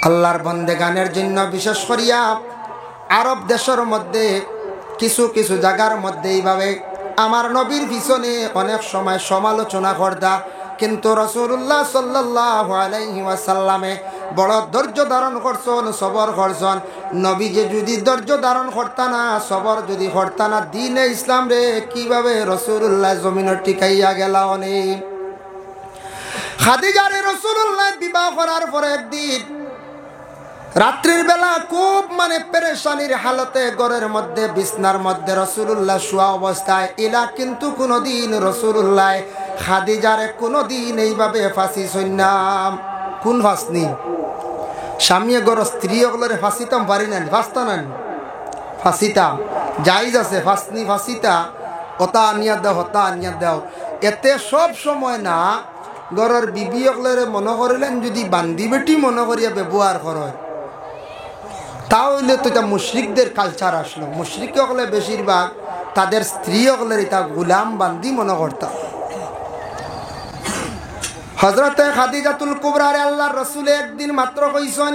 S1: আল্লাহর বন্দেগানের জন্য বিশেষ করিয়া আরব দেশের মধ্যে কিছু কিছু জায়গার মধ্যে এইভাবে আমার নবীর পিছনে অনেক সময় সমালোচনা করতা, কিন্তু রাসূলুল্লাহ সাল্লাল্লাহু আলাইহি ওয়াসাল্লামে বড় ধৈর্য ধারণ করছেন, সবর করছেন। নবী যে যদি ধৈর্য ধারণ করতা না, সবর যদি করতা না, দ্বীনে ইসলাম রে কিভাবে রাসূলুল্লাহ জমিনে টিকাইয়া গেল। অনেক খাদিজারে রাসূলুল্লাহ বিবাহ করার পরে একদিন রাত্রির বেলা খুব পেরেশানির হালতে ঘরের মধ্যে বিছনার মধ্যে রাসূলুল্লাহ শোয়া অবস্থায়, ইলা কিন্তু কোনদিন রাসূলুল্লাহ খাদিজারে কোনদিন এইভাবে ফাঁসি সন্ন্যাম। কোন ফাঁসনি? স্বামী গর স্ত্রী ওগুলোরে ফাঁসিতাম পারি না, ফাঁসতা না, ফাঁসিতাম জাইজ আছে, ফাঁসনি ফাঁসিতা, ওটা আনিয়া দাও, হতা আনিয়া দাও, এতে সব সময় না ঘরের বিবি ওগুলোরে মনে করিলেন যদি বান্দি বেটি মনে করিয়া ব্যবহার করে, তাহলে তো এটা মুশরিকদের কালচার আসলো। মুশরিক হলে বেশিরভাগ তাদের স্ত্রী হলের এটা গুলাম বান্দি মনে করতাম। হযরতে খাদিজাতুল কুবরারে আল্লাহর রাসূলে একদিন মাত্র কইছেন,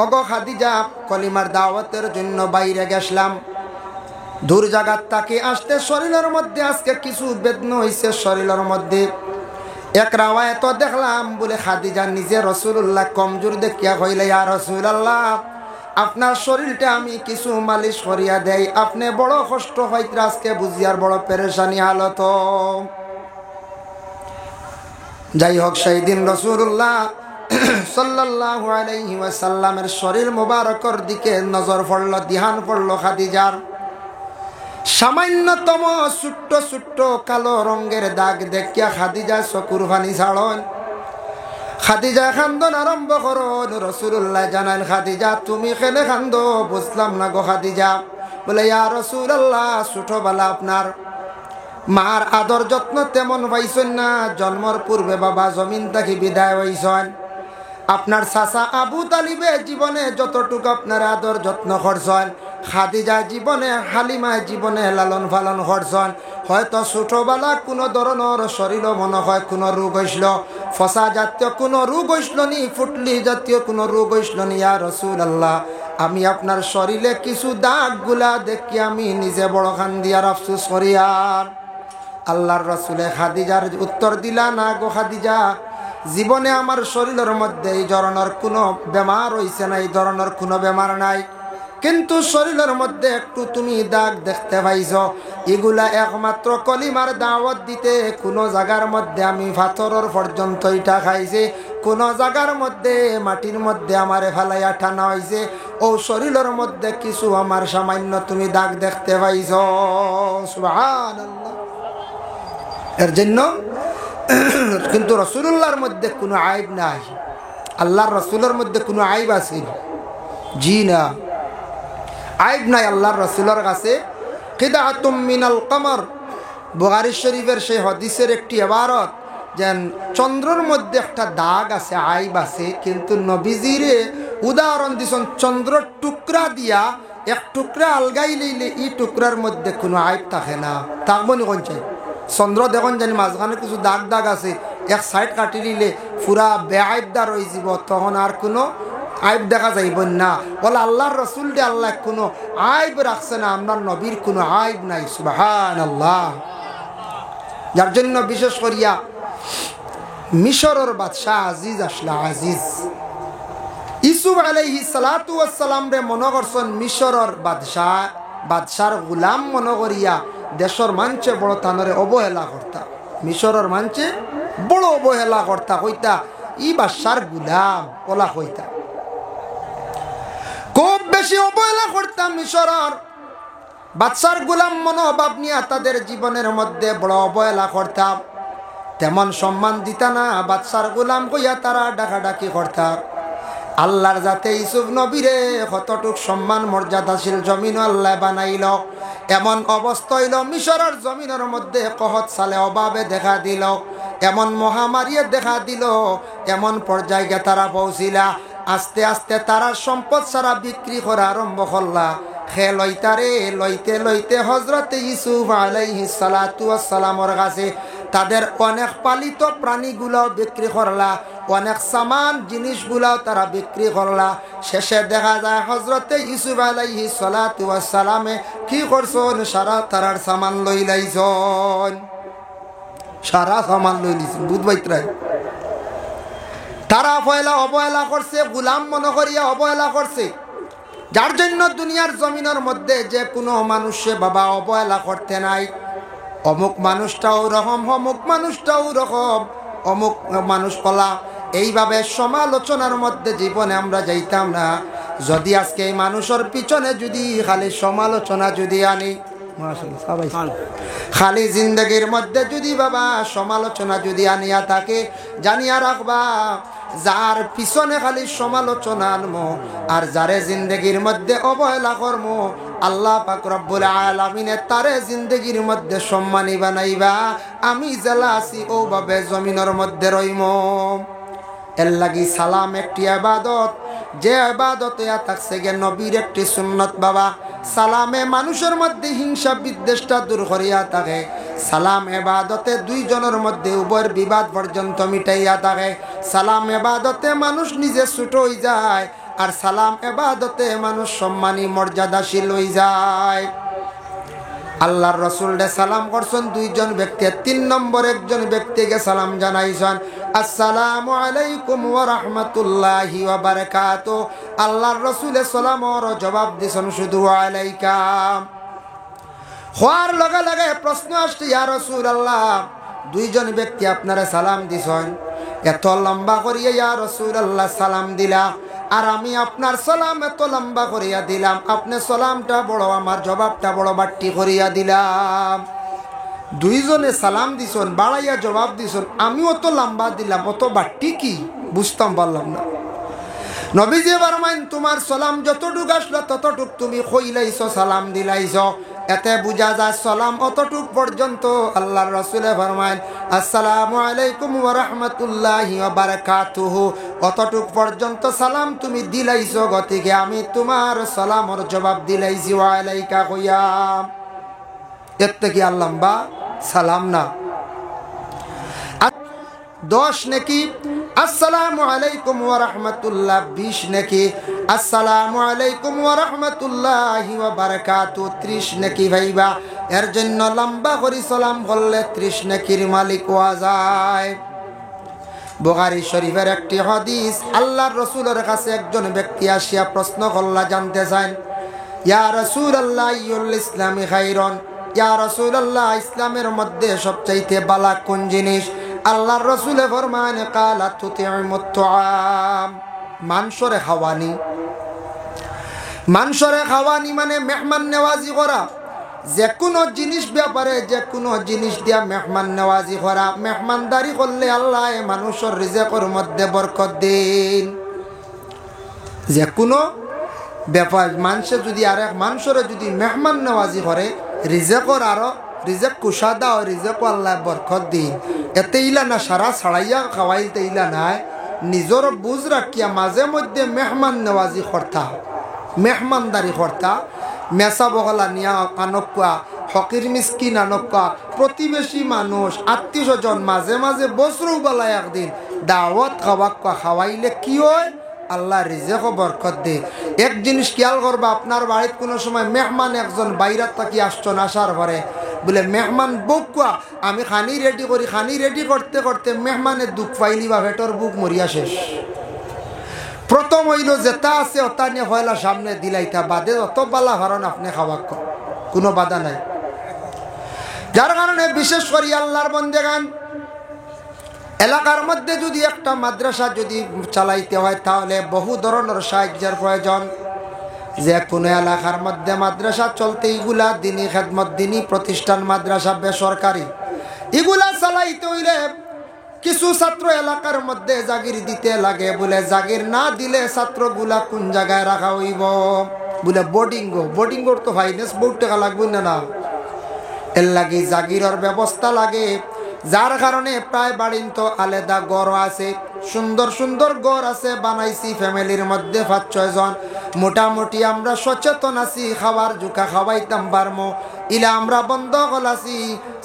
S1: ওগো খাদিজা, কলিমার দাওয়াতের জন্য বাইরে গেছলাম, দূর জায়গার তাকে আসতে শরীরের মধ্যে আজকে কিছু বেদনা হইছে শরীরের মধ্যে। এক রাওয়ায়াত দেখলাম বলে খাদিজা নিজে রাসূলুল্লাহ কমজোর দেখিয়া কইলে, ইয়া রাসূলুল্লাহ আপনার শরীরটা আমি কিছু মালিশ করিয়া দেই, আপনি বড় কষ্ট হইতে আজকে বুঝিয়ার বড় পেরেশানি হালত। যাই হোক, সেই দিন রাসূলুল্লাহ সাল্লাল্লাহু আলাইহি ওয়াসাল্লামের শরীর মোবারকর দিকে নজর পড়ল, ধ্যান পড়ল খাদিজার। সামান্যতম ছোট্ট ছোট্ট কালো রঙের দাগ দেখিয়া খাদিজা চকুর পানি ছাড়ন। খাদিজা খান্দন আরম্ভ করন। রাসূলুল্লাহ জানান, খাদিজা তুমি কেনে খান্দ? বুঝলাম না গো খাদিজা। বলে, ইয়া রাসূলুল্লাহ, ছোটবেলা আপনার মার আদর যত্ন তেমন পাইছেন না। জন্মর পূর্বে বাবা জমিন থেকে বিদায় হইছেন। আপনার চাচা আবু তালিবে জীবনে যতটুকু আপনার আদর যত্ন করছেন, খাদিজা জীবনে, হালিমায় জীবনে লালন পালন করছেন। হয়তো ছোটবেলা কোনো ধরনের শরীর মনে হয় কোনো রোগ হইছিল, ফসা জাতীয় কোনো রোগ হইছিল নি, ফুটলি জাতীয় কোনো রোগ হইছিল নি। ইয়া রাসূলুল্লাহ, আমি আপনার শরীরে কিছু দাগগুলা দেখি আমি নিজে বড় খান্দিয়ার আফসোস করি। আর আল্লাহর রাসূলে খাদিজার উত্তর দিলা, না গো খাদিজা, জীবনে আমার শরীরের মধ্যে এই ধরনের কোনো বেমার হইছে না, এই ধরনের কোনো বেমার নাই, কিন্তু শরীরের মধ্যে একটু তুমি দাগ দেখতে পাইছ। এগুলা একমাত্র কলিমার দাওয়াত দিতে কোনো জায়গার মধ্যে আমি পাথরের পর্যন্ত ইটা খাইছি, কোনো জায়গার মধ্যে মাটির মধ্যে আমারে ফেলাইয়া টানা হয়েছে। ও শরীরের মধ্যে কিছু আমার সামান্য তুমি দাগ দেখতে পাইছ। সুবহানাল্লাহ। এর জন্য কিন্তু রাসূলুল্লাহর মধ্যে কোনো আইব নাই। আল্লাহর রাসূলের মধ্যে কোনো আইব আছে? জি না, আইব নাই আল্লাহর রাসূলের কাছে। কিদাতুম মিনাল কমর, বুখারী শরীফের সেই হাদিসের একটি ইবারত, যেন চন্দ্রের মধ্যে একটা দাগ আছে, আইব আছে, কিন্তু নবীজিরে উদাহরণ দিছেন চন্দ্রের টুকরা দিয়া এক টুকরা আলগাই লইলে এই টুকরার মধ্যে কোনো আইব থাকে না। থাকবো নি কোন চাই? চন্দ্র দেখুন জানি মাঝখানে কিছু দাগ দাগ আছে, এক সাইড কাটি দিলে পুরা বেআইবদার হয়ে যাব, তখন আর কোনো আইব দেখা যাইব না। বলে আল্লাহর রাসূল দিয়ে আল্লাহ কোনো আইব রাখছে না, আপনার নবীর কোনো আইব নাই। সুবহানাল্লাহ। যার জন্য বিশেষ করিয়া মিশরের বাদশাহ আজিজ আসলা, আজিজ ইউসুফ আলাইহিস সালাতু ওয়াস সালাম রে মনে করছেন মিশরের বাদশার গোলাম মনে করিয়া দেশের মানছে বড় তানরে অবহেলা করতা, মিশরের মানছে বড় অবহেলা করতা, কইতা ই বাদশার গোলাম ওলা কইতা, খুব বেশি অবহেলা করতাম। মিশরের বাদশার গোলাম মনোভাব নিয়ে তাদের জীবনের মধ্যে বড় অবহেলা করতাম, তেমন সম্মান দিতা না। বাদশার গোলাম কইয়া তারা ডাকাডাকি করতাম। আল্লাহর যাতে ইউসুফ নবীরে কতটুক সম্মান মর্যাদাশীল জমিন আল্লাহ বানাইল। এমন অবস্থা হইল মিশরের জমিনের মধ্যে কহত সালে অভাবে দেখা দিল, এমন মহামারীয়ে দেখা দিল, এমন পর্যায়ে তারা পৌঁছিলা। আস্তে আস্তে তারা সম্পদ সারা বিক্রি করা আরম্ভ করলা। খে লইতারে লইতে লইতে হজরতে ইউসুফ আলাইহিস সালাতু ওয়াস সালামের কাছে তাদের অনেক পালিত প্রাণীগুলাও বিক্রি করলা, অনেক সামান জিনিসগুলাও তারা বিক্রি করলা। শেষে দেখা যায় হজরতে ইউসুফ আলাইহিস সালাতু ওয়াস সালামে কি করছেন, সারা তারার সামান লই লাইছেন, সারা সামান লই লিছেন। বুধবাইত্রায় তারা অবহেলা করছে, গুলাম মনে করিয়া অবহেলা করছে। যার জন্য দুনিয়ার জমিনের মধ্যে যে কোনো মানুষে বাবা অবহেলা করতে নাই। অমুক মানুষটাও রকম, অমুক মানুষটাও রকম, অমুক মানুষ কলা, এইভাবে সমালোচনার মধ্যে জীবনে আমরা যাইতাম না। যদি আজকে এই মানুষের পিছনে যদি খালি সমালোচনা যদি আনি, খালি জিন্দগির মধ্যে যদি বাবা সমালোচনা যদি আনিয়া থাকে, জানিয়া রাখবা যার পিছনে খালি সমালোচনা আনমো আর যারে জিন্দগির মধ্যে অবহেলা করমো, আল্লাহ পাক রব্বুল আলামিনে তারে জিন্দগির মধ্যে সম্মানী বানাইবা। আমি জেলা আছি ওভাবে জমিনের মধ্যে রইমো। এর লাগি সালাম একটি ইবাদত, যে ইবাদত থাকছে গে নবীর একটি সুন্নত বাবা। সালামে মানুষের মধ্যে হিংসা বিদ্বেষটা দূর করিয়া থাকে। সালাম ইবাদতে দুইজনের মধ্যে উভয়ের বিবাদ পর্যন্ত মিটাইয়া থাকে। সালাম ইবাদতে মানুষ নিজে ছোট হয়ে যায়, আর সালাম ইবাদতে মানুষ সম্মানী মর্যাদাশীল হয়ে যায়। আল্লাহর রাসূলকে সালাম করছেন দুইজন ব্যক্তি, 3 নম্বর একজন ব্যক্তিকে সালাম জানাইছেন, আসসালামু আলাইকুম ওয়া রাহমাতুল্লাহি ওয়া বারাকাতুহু। আল্লাহর রাসূল সালামের জবাব দিছেন শুধু আলাইকা। হওয়ার লগে লগে প্রশ্ন আসছে, ইয়া রাসূলুল্লাহ, দুইজন ব্যক্তি আপনারা সালাম দিছেন, এত লম্বা করিয়া ইয়া রাসূলুল্লাহ সালাম দিলা, আর আমি আপনার সালাম এত লম্বা করিয়া দিলাম, আপনি সালামটা বড় আমার জবাবটা বড় বাট্টি করিয়া দিলাম। দুইজনে সালাম দিছেন, বাড়াইয়া জবাব দিছেন, আমি অত লম্বা দিলাম, অত বাট্টি কি বুঝতাম পারলাম না। নবীজি ফরমাইন তোমার সালাম যতটুক আসলো ততটুক তুমি কইলাইছ, সালাম দিলাইছ, এতে বুঝা যায় সালাম অতটুক পর্যন্ত। আল্লাহর রাসূল ফরমাইন আসসালামু আলাইকুম ওয়া রাহমাতুল্লাহি ওয়া বারাকাতুহু, অতটুক পর্যন্ত সালাম তুমি দিলাইছ, গতিকে আমি তোমার সালামের জবাব দিলাইছি ওয়া আলাইকা কইয়া। এর থেকে আর লম্বা সালাম না। 10 নাকি আসসালামু আলাইকুম ওয়া রাহমাতুল্লাহ, 20 নাকি আসসালামু আলাইকুম ওয়া রাহমাতুল্লাহি ওয়া বারাকাতুহু, 30 নাকি ভাইবা। এর জন্য লম্বা করে সালাম বললে 30 নাকির মালিক হওয়া যায়। বুখারী শরীফের একটি হাদিস, আল্লাহর রাসূলের কাছে একজন ব্যক্তি আসিয়া প্রশ্ন করলা, জানতে চান, ইয়া রাসূলুল্লাহ আইয়ুল ইসলামি খায়রুন, ইয়া রাসূলুল্লাহ ইসলামের মধ্যে সবচাইতে ভালো কোন জিনিস? আল্লাহর রাসূলে ফরমান কালা তুতিমুত তুআম, মাংসরে খাওয়ানি। মাংসরে খাওয়ানি মানে মেহমান নেওয়াজি করা, যে কোনো জিনিস ব্যাপারে যে কোনো জিনিস দিয়া মেহমান নেওয়াজি করা। মেহমানদারি করলে আল্লাহ মানুষের রিজেকের মধ্যে বরকত দেন। যে কোনো ব্যাপার মানুষে যদি আরেক মানুষরে যদি মেহমান নেওয়াজি করে, রিজেকর আরো রিজেক কুশাদা ও রিজেক আল্লাহ বরকত দিন। এতে ইলা না সারা ছাড়াইয়া খাওয়াইতে ইলা নাই, নিজের বুঝ রাখিয়া মাঝে মধ্যে মেহমান নেওয়াজি করতা, মেহমানদারি করতা। মেসা বগলা নিয়া আনকা, ফকির মিসকিন আনকা, প্রতিবেশী মানুষ আত্মীয় স্বজন মাঝে মাঝে বছরও বেলা একদিন দাওয়াত খাওয়াইলে কি হয়? আল্লাহ রিজেক বরকত দে। এক জিনিস খেয়াল করবা, আপনার বাড়িতে কোনো সময় মেহমান একজন বাইরে থাকি আসছেন, আসার পরে বলে মেহমান বকুয়া আমি খানি রেডি করি, খানি রেডি করতে করতে মেহমানের দুঃখ পাইলি বা ভেটর বুক মরিয়া শেষ। প্রথম হইল যেটা আছে ওটা নিয়ে হয়লা সামনে দিলাইতা, বাদে অত বালা হারণ আপনি খাওয়া কোনো বাধা নাই। যার কারণে বিশেষ করে আল্লাহর বন্দেগান এলাকার মধ্যে যদি একটা মাদ্রাসা যদি চালাইতে হয়, তাহলে বহু ধরনের সাহায্যের প্রয়োজন। যে কোনো এলাকার মধ্যে মাদ্রাসা চলতে এগুলা দিনী খেদমত, দিনী প্রতিষ্ঠান, মাদ্রাসা বেসরকারি, এগুলা চালাইতে হইলে কিছু ছাত্র এলাকার মধ্যে জাগির দিতে লাগে। বলে জাগির না দিলে ছাত্রগুলা কোন জায়গায় রাখা হইব? বলে বোর্ডিংর তো ফাইন্যান্স বহুত টাকা লাগবে না, এর লাগে জাগিরের ব্যবস্থা লাগে। যার কারণে প্রায় বাড়িন তো আলাদা গড় আছে, সুন্দর সুন্দর গড় আছে বানাইছি। ফ্যামিলির মধ্যে 5-6 জন মোটামুটি আমরা সচেতন আছি, খাবার জুকা খাওয়াইতাম পারমো ইলা আমরা বন্ধ গলাছি।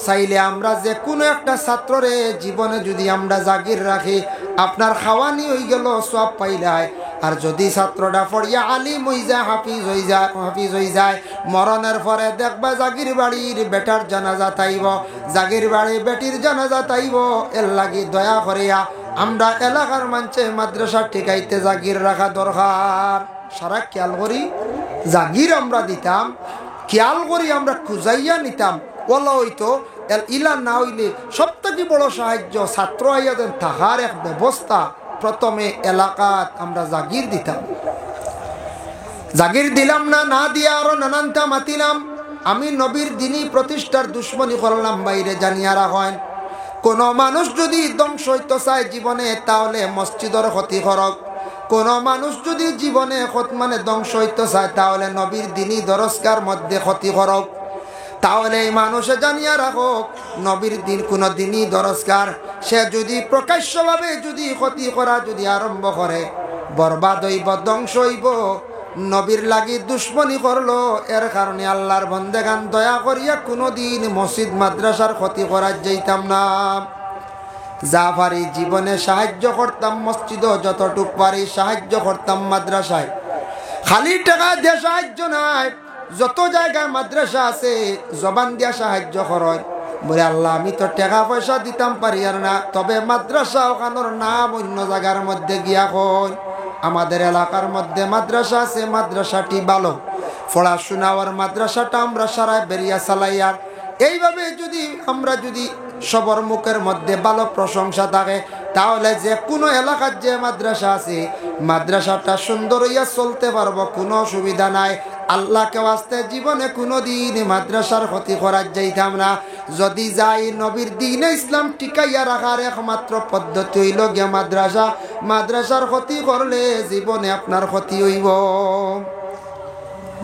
S1: চাইলে আমরা যে কোনো একটা ছাত্ররে জীবনে যদি আমরা জাগির রাখি, আপনার খাওয়ানি হয়ে গেল, সব পাইলাই। আর যদি ছাত্রটা পড়িয়া আলিম হয়ে যায়, হাফিজ হয়ে যায়, মরণের পরে দেখবা জাগির বাড়ির বেটার জানাজা তাইব, জাগির বাড়ির বেটির জানাজা তাইব। এর লাগি দয়া করিয়া আমরা এলাকার মানুষে মাদ্রাসা টিকাইতে জাগির রাখা দরকার। সারা খেয়াল করি জাগির আমরা দিতাম, খেয়াল করি আমরা খুঁজাইয়া নিতাম। ওলা হইতো ইলা না হইলে সব থেকে বড় সাহায্য ছাত্র আইয়াদের থাকার এক ব্যবস্থা। প্রথমে এলাকাত আমরা জাগির দিতাম, জাগির দিলাম না, না দিয়া আরো নানানটা মাতিলাম। আমি নবীর দিনী প্রতিষ্ঠার দুশ্মনী করলাম, বাইরে জানিয়া রাখেন। কোন মানুষ যদি ধ্বংস হইতে চায় জীবনে, তাহলে মসজিদের ক্ষতি করক। কোন মানুষ যদি জীবনে ধ্বংস হইতে চায়, তাহলে নবীর দিনী দরজগার মধ্যে ক্ষতি করক। তাহলে এই মানুষে জানিয়া রাখো, নবীর দিন কোন দিনই দরজগার সে যদি প্রকাশ্যভাবে যদি ক্ষতি করা যদি আরম্ভ করে, বরবাদ হইব, ধ্বংস হইব। নবীর লাগি দুশ্মনী করলো, এর কারণে আল্লাহর বন্দেগান দয়া করিয়া কোনোদিন মসজিদ মাদ্রাসার ক্ষতি করা যাইতাম না। যা পারি জীবনে সাহায্য করতাম, মসজিদও যতটুক পারি সাহায্য করতাম। মাদ্রাসায় খালি টাকা দিয়ে সাহায্য নাই, যত জায়গায় মাদ্রাসা আছে জবান দিয়া সাহায্য করেন। বলে আল্লাহ আমি তো টাকা পয়সা দিতাম পারি আর না, তবে মাদ্রাসা ওখানোর নাম অন্য জায়গার মধ্যে গিয়া কই। আমাদের এলাকার মধ্যে মাদ্রাসা আছে, মাদ্রাসাটি ভালো পড়াশোনা, আর মাদ্রাসাটা আমরা সারায় বেরিয়া চালাই। আর এইভাবে যদি আমরা যদি সবার মুখের মধ্যে ভালো প্রশংসা থাকে, তাহলে যে কোনো এলাকার যে মাদ্রাসা আছে মাদ্রাসাটা সুন্দর হইয়া চলতে পারবো, কোনো অসুবিধা নাই। আল্লাহকে ওয়াস্তে জীবনে কোনো দিন মাদ্রাসার ক্ষতি করার যাইতাম না। যদি যাই নবীর দ্বীন ইসলাম টিকাইয়া রাখার একমাত্র পদ্ধতি হইল গিয়া মাদ্রাসা। মাদ্রাসার ক্ষতি করলে জীবনে আপনার ক্ষতি হইব।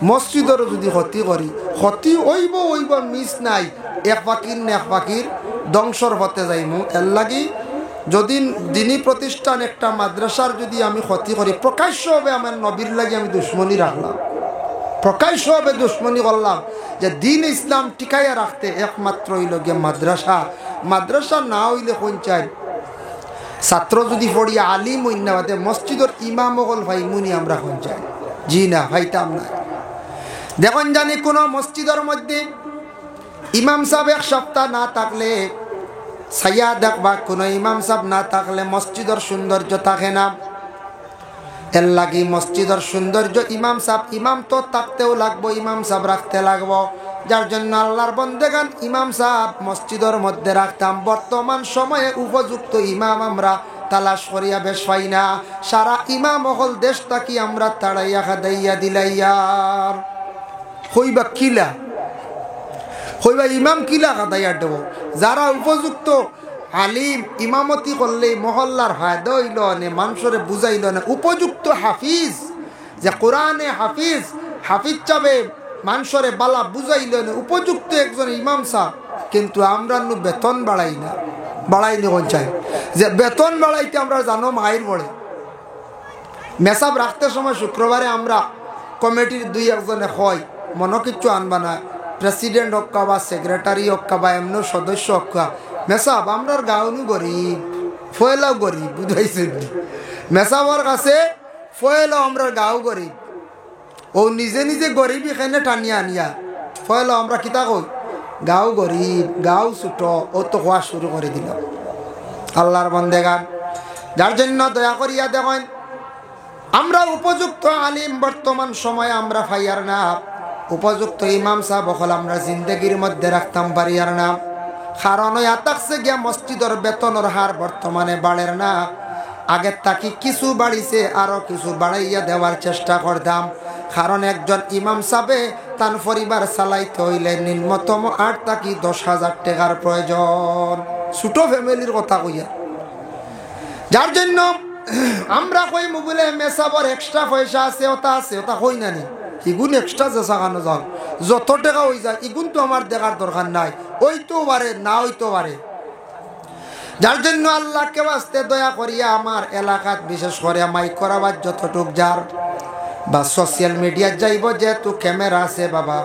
S1: মসজিদের যদি ক্ষতি করি, ক্ষতি হইব হইব, মিস নাই। এক পাখির না এক পাখির ধ্বংসর হতে যাইমু। এর লাগি যদি দিনী প্রতিষ্ঠান একটা মাদ্রাসার যদি আমি ক্ষতি করি, প্রকাশ্যভাবে আমার নবীর লাগি আমি দুশ্মনী রাখলাম, প্রকাশ্যভাবে দুশ্মনী করলাম। যে দিন ইসলাম টিকাইয়া রাখতে একমাত্র হইল গিয়ে মাদ্রাসা। মাদ্রাসা না হইলে কোন চাই ছাত্র যদি পড়িয়া আলিম হইনাবাদে মসজিদের ইমাম হল ভাইমুনি আমরা কোন চাই? জি না, ভাইতাম না। দেখুন জানি কোনো মসজিদের মধ্যে ইমাম সাহেব এক সপ্তাহ না থাকলে, ছায়া দেখবা কোনো ইমাম সাহেব না থাকলে মসজিদের সৌন্দর্য থাকে না। এর লাগি মসজিদের সৌন্দর্য ইমাম সাহেব, ইমাম তো থাকতেও লাগবো, ইমাম সাহেব রাখতে লাগবো। যার জন্য আল্লাহর বন্দেগান ইমাম সাহেব মসজিদের মধ্যে রাখতাম। বর্তমান সময়ে উপযুক্ত ইমাম আমরা তালাশ করিয়া বেশ পাই না। সারা ইমাম হল দেশটা কি আমরা তাড়াইয়া খাদাইয়া দিলাইয়ার হইবা কিলা, হইবা ইমাম কিলা খাদাইয়া দেব। যারা উপযুক্ত আলিম ইমামতি করলে মহল্লার ফায়দা হইল নে, মানুষরে বুঝাইল না। উপযুক্ত হাফিজ যে কোরআনে হাফিজ, হাফিজ চাবে মানুষরে বালা বুঝাইল না, উপযুক্ত একজন ইমাম সাহেব। কিন্তু আমরা বেতন বাড়াই না, বাড়াইলে কোন চাই যে বেতন বাড়াইতে আমরা জানো মায়ের পড়ে। মেসাব রাখতে সময় শুক্রবারে আমরা কমিটির দুই একজনে হয় মনে কিচ্ছু আনবা না, প্রেসিডেন্ট হক্কা বা সেক্রেটারি হক্কা বা এমন সদস্য হক্কা, মেসাব আমরার গাঁওনু গরিব, ফয়লাও গরিব, বুঝাইছেন? মেসাবর কাছে ফয়লাও আমরার গাঁও গরিব। ও নিজে নিজে গরিব এখানে টানিয়া আনিয়া ফয়লাও আমরা কিতা কই গাঁও গরিব, গাঁও ছোট, ও তো হওয়া শুরু করে দিল। আল্লাহর বন্দেগান, যার জন্য দয়া করিয়া দেখেন আমরা উপযুক্ত আলিম বর্তমান সময়ে আমরা ফাইয়ার না, উপযুক্ত ইমাম সাহেব হল আমরা জিন্দগির মধ্যে রাখতাম পারিয়ার না। কারণ আতাকছে গিয়া মসজিদের বেতনের হার বর্তমানে বাড়ের না, আগের তাকি কিছু বাড়িছে, আরো কিছু বাড়াইয়া দেওয়ার চেষ্টা করতাম। কারণ একজন ইমাম সাহেবে তার পরিবার চালাইতে হইলে নিম্নতম 8 থেকে 10,000 টাকার প্রয়োজন, ছোট ফ্যামিলির কথা কইয়া। যার জন্য আমরা কই মোবাইলে মেসাবর এক্সট্রা পয়সা আছে, ওটা আছে, ওটা কই না নি ইগুন এক্সট্রা যে সাকানো যাও যত টাকা হয়ে যায় ইগুন তো আমার দেখার দরকার নাই, ওইতেও পারে না হইতেও পারে। যার জন্য আল্লাহকে বাস্তে দয়া করিয়া আমার এলাকাত বিশেষ করে মাইক করাবার যতটুক যার বা সোশ্যাল মিডিয়া যাইব, যেহেতু ক্যামেরা আছে বাবা,